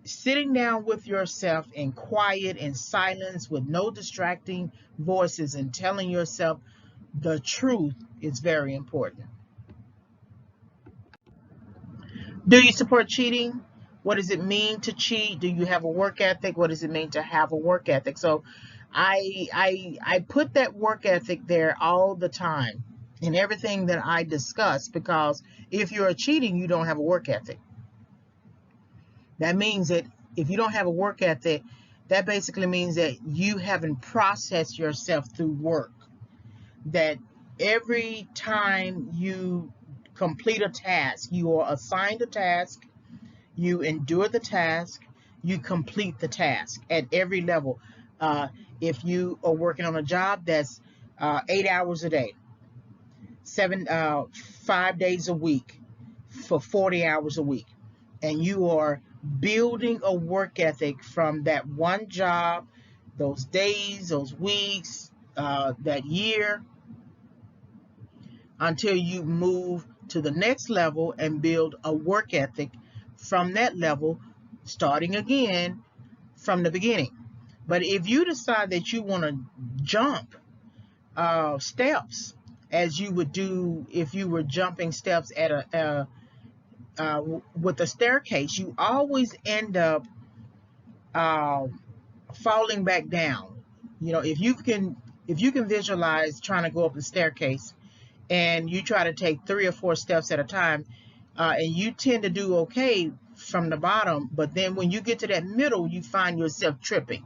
sitting down with yourself in quiet and silence with no distracting voices and telling yourself the truth is very important. Do you support cheating? What does it mean to cheat? Do you have a work ethic? What does it mean to have a work ethic? So I put that work ethic there all the time in everything that I discuss, because if you're cheating, you don't have a work ethic. That means that if you don't have a work ethic, that basically means that you haven't processed yourself through work. That every time you complete a task, you are assigned a task, you endure the task, you complete the task at every level. If you are working on a job that's 8 hours a day, 5 days a week, for 40 hours a week, and you are building a work ethic from that one job, those days, those weeks, that year, until you move to the next level and build a work ethic from that level, starting again from the beginning. But if you decide that you want to jump steps, as you would do if you were jumping steps at with a staircase, you always end up falling back down. If you can visualize trying to go up the staircase, and you try to take 3 or 4 steps at a time, and you tend to do okay from the bottom, but then when you get to that middle, you find yourself tripping,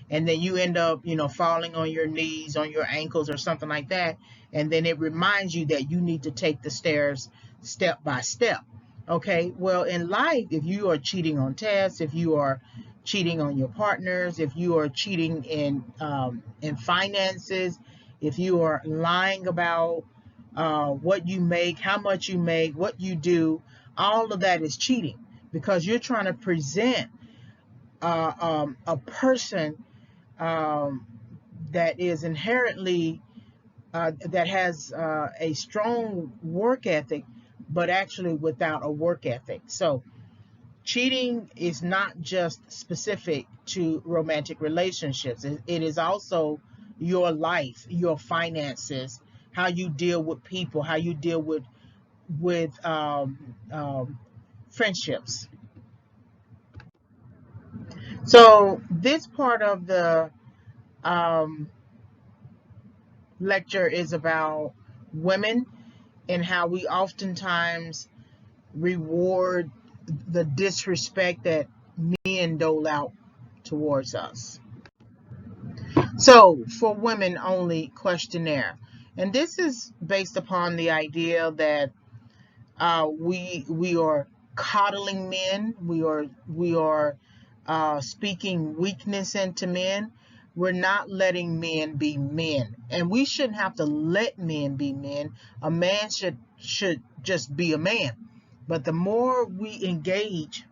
and then you end up, falling on your knees, on your ankles, or something like that, and then it reminds you that you need to take the stairs step by step. Okay, well, in life, if you are cheating on tests, if you are cheating on your partners, if you are cheating in finances, if you are lying about what you make, how much you make, what you do, all of that is cheating, because you're trying to present a person um, that is inherently that has a strong work ethic, but actually without a work ethic. So cheating is not just specific to romantic relationships. It is also your life, your finances, how you deal with people, how you deal with friendships. So this part of the um, lecture is about women and how we oftentimes reward the disrespect that men dole out towards us. So, for women only questionnaire. And this is based upon the idea that we are coddling men, we are speaking weakness into men. We're not letting men be men, and we shouldn't have to let men be men. A man should just be a man. But the more we engage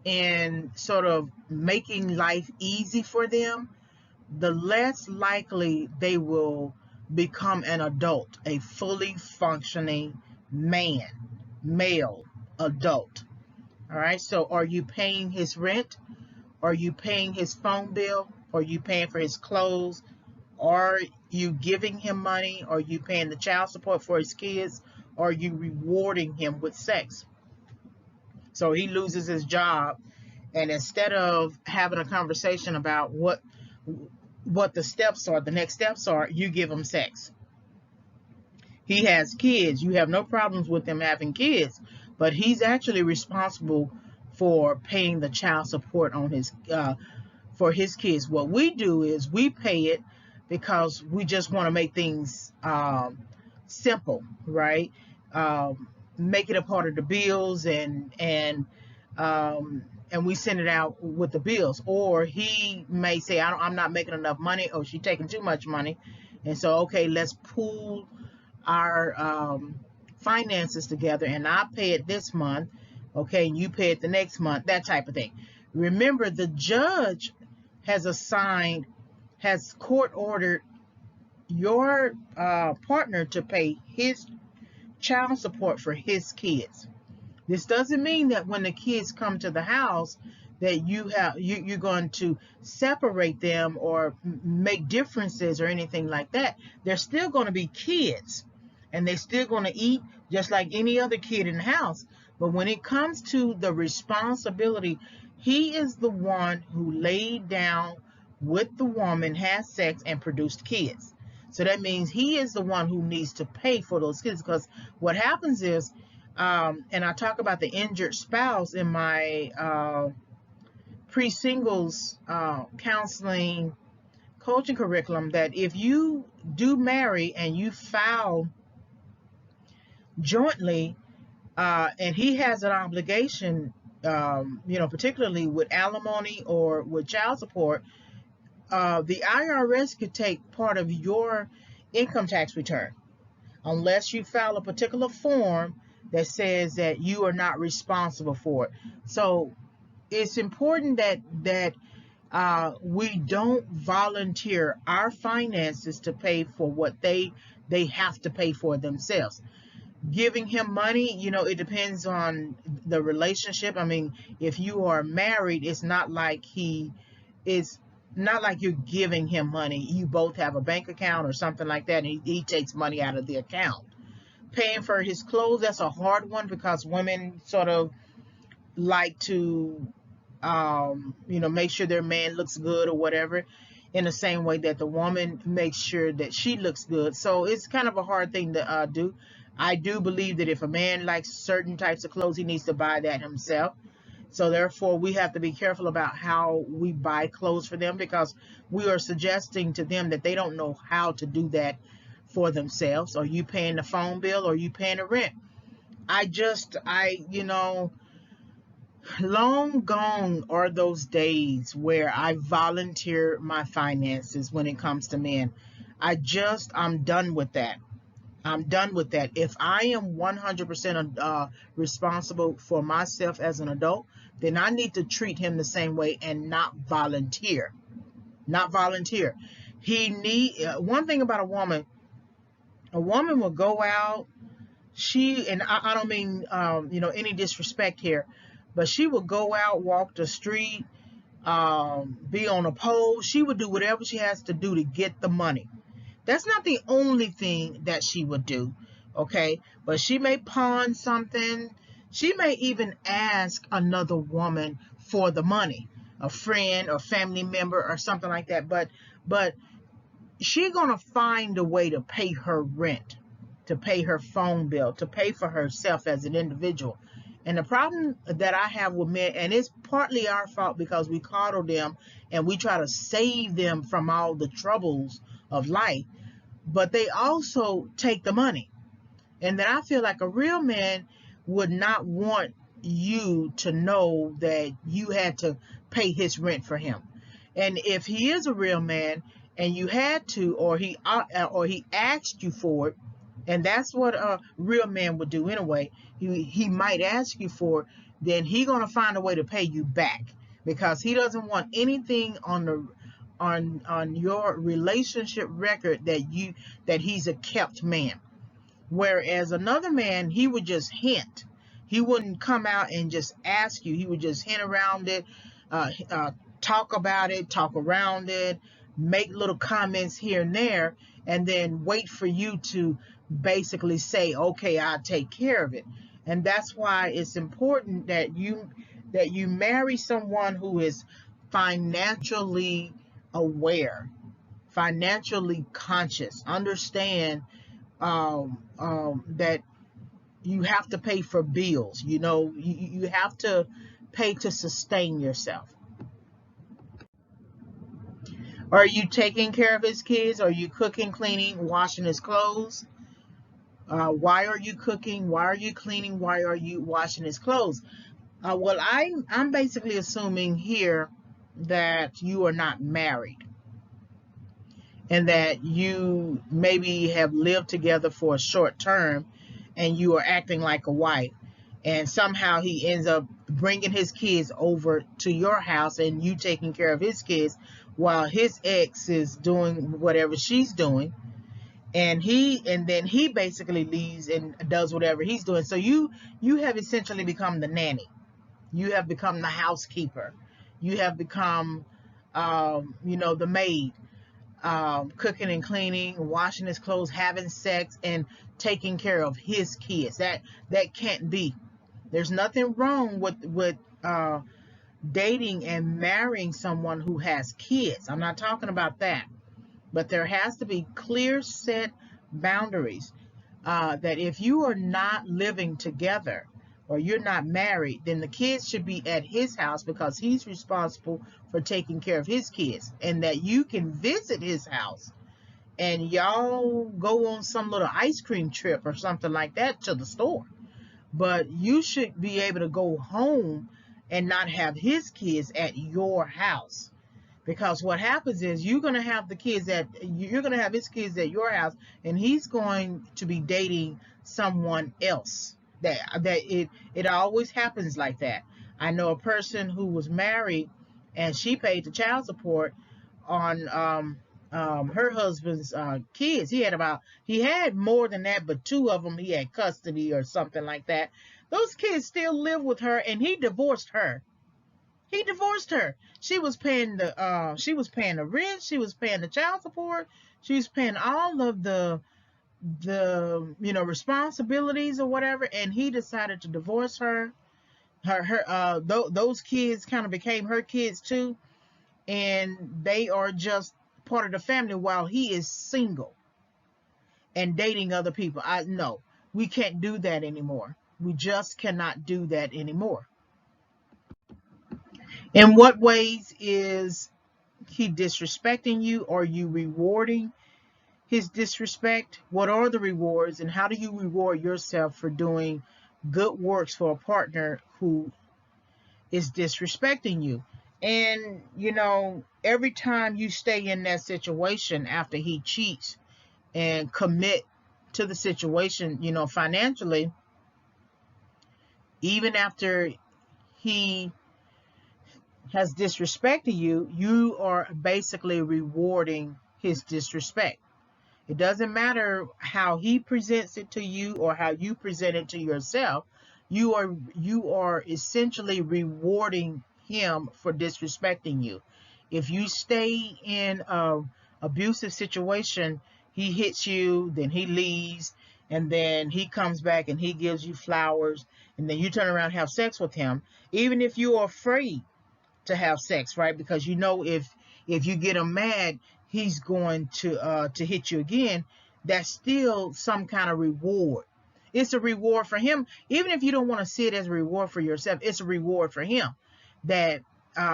in sort of making life easy for them, the less likely they will become an adult, a fully functioning man, male adult. All right. So are you paying his rent? Are you paying his phone bill? Are you paying for his clothes? Are you giving him money? Are you paying the child support for his kids? Are you rewarding him with sex? So he loses his job, and instead of having a conversation about what the steps are, the next steps are, you give him sex. He has kids. You have no problems with him having kids, but he's actually responsible for paying the child support on his for his kids. What we do is we pay it because we just want to make things simple, right? Make it a part of the bills, and we send it out with the bills. Or he may say, I'm not making enough money, or she's taking too much money, and so okay, let's pool our finances together, and I pay it this month, okay, and you pay it the next month, that type of thing. Remember, the judge has court ordered your partner to pay his child support for his kids. This doesn't mean that when the kids come to the house that you're going to separate them or make differences or anything like that. They're still going to be kids, and they're still going to eat just like any other kid in the house. But when it comes to the responsibility, he is the one who laid down with the woman, has sex, and produced kids. So that means he is the one who needs to pay for those kids, because what happens is, and I talk about the injured spouse in my pre-singles counseling coaching curriculum, that if you do marry and you file jointly, and he has an obligation, particularly with alimony or with child support, the IRS could take part of your income tax return unless you file a particular form that says that you are not responsible for it. So it's important that we don't volunteer our finances to pay for what they have to pay for themselves. Giving him money, it depends on the relationship. I mean, if you are married, it's not like you're giving him money. You both have a bank account or something like that, and he takes money out of the account. Paying for his clothes, that's a hard one, because women sort of like to make sure their man looks good or whatever. in the same way that the woman makes sure that she looks good. So it's kind of a hard thing to do. I do believe that if a man likes certain types of clothes, he needs to buy that himself. So therefore, we have to be careful about how we buy clothes for them, because we are suggesting to them that they don't know how to do that for themselves. Are you paying the phone bill, or are you paying the rent? Long gone are those days where I volunteer my finances when it comes to men. I'm done with that. I'm done with that. If I am 100% responsible for myself as an adult, then I need to treat him the same way and not volunteer. Not volunteer. One thing about a woman will go out. I don't mean any disrespect here, but she will go out, walk the street, be on a pole. She would do whatever she has to do to get the money. That's not the only thing that she would do, okay? But she may pawn something. She may even ask another woman for the money, a friend or family member or something like that. But she's gonna find a way to pay her rent, to pay her phone bill, to pay for herself as an individual. And the problem that I have with men, and it's partly our fault because we coddle them and we try to save them from all the troubles of life, but they also take the money. And then I feel like a real man would not want you to know that you had to pay his rent for him. And if he is a real man and you had to, or he asked you for it, and that's what a real man would do anyway. He might ask you for it, then he's gonna find a way to pay you back, because he doesn't want anything on your relationship record that he's a kept man. Whereas another man, he would just hint. He wouldn't come out and just ask you. He would just hint around it, talk about it, talk around it, make little comments here and there, and then wait for you to basically say, okay, I'll take care of it. And that's why it's important that you marry someone who is financially aware, financially conscious, understand that you have to pay for bills. You have to pay to sustain yourself. Are you taking care of his kids? Are you cooking, cleaning, washing his clothes? Why are you cooking? Why are you cleaning? Why are you washing his clothes? Well, I'm basically assuming here that you are not married, and that you maybe have lived together for a short term, and you are acting like a wife, and somehow he ends up bringing his kids over to your house and you taking care of his kids while his ex is doing whatever she's doing, and then he basically leaves and does whatever he's doing. So you have essentially become the nanny. You have become the housekeeper. You have become the maid, cooking and cleaning, washing his clothes, having sex, and taking care of his kids. That can't be. There's nothing wrong with dating and marrying someone who has kids. I'm not talking about that, but there has to be clear set boundaries. That if you are not living together, or you're not married, then the kids should be at his house, because he's responsible for taking care of his kids, and that you can visit his house and y'all go on some little ice cream trip or something like that to the store. But you should be able to go home and not have his kids at your house. Because what happens is you're going to have his kids at your house, and he's going to be dating someone else. It always happens like that. I know a person who was married, and she paid the child support on her husband's kids. He had more than that, but two of them he had custody or something like that. Those kids still live with her, and he divorced her. She was paying the rent, she was paying the child support, she was paying all of the responsibilities or whatever, and he decided to divorce her. Those kids kind of became her kids too, and they are just part of the family while he is single and dating other people. No, we can't do that anymore. We just cannot do that anymore. In what ways is he disrespecting you? Are you rewarding his disrespect? What are the rewards, and how do you reward yourself for doing good works for a partner who is disrespecting you? And every time you stay in that situation after he cheats and commit to the situation, financially, even after he has disrespected you, you are basically rewarding his disrespect. It doesn't matter how he presents it to you or how you present it to yourself. You are essentially rewarding him for disrespecting you. If you stay in a abusive situation, he hits you, then he leaves, and then he comes back and he gives you flowers, and then you turn around and have sex with him, even if you are afraid to have sex, right? Because if you get him mad, he's going to hit you again. That's still some kind of reward. It's a reward for him, even if you don't want to see it as a reward for yourself. It's a reward for him, that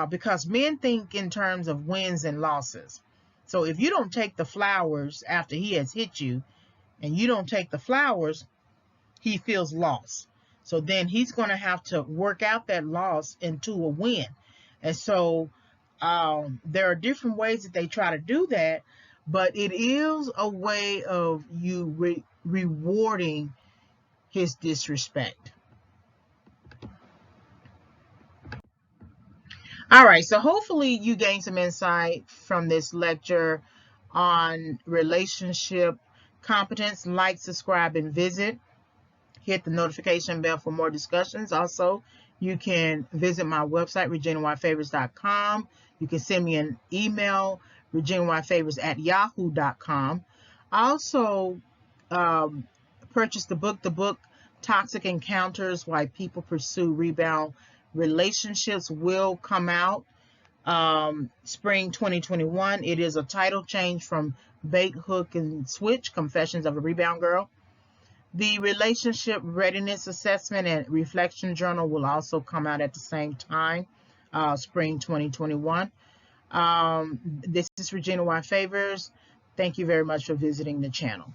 because men think in terms of wins and losses. So if you don't take the flowers after he has hit you, and you don't take the flowers, he feels lost. So then he's going to have to work out that loss into a win. And so there are different ways that they try to do that, but it is a way of you rewarding his disrespect. All right, so hopefully you gain some insight from this lecture on relationship competence. Like, subscribe, and visit. Hit the notification bell for more discussions. Also, you can visit my website, reginayfavors.com. You can send me an email, reginayfavors@yahoo.com. Also, purchase the book, Toxic Encounters, Why People Pursue Rebound Relationships, will come out spring 2021. It is a title change from Bait, Hook, and Switch, Confessions of a Rebound Girl. The Relationship Readiness Assessment and Reflection Journal will also come out at the same time, spring 2021. This is Regina Y. Favors. Thank you very much for visiting the channel.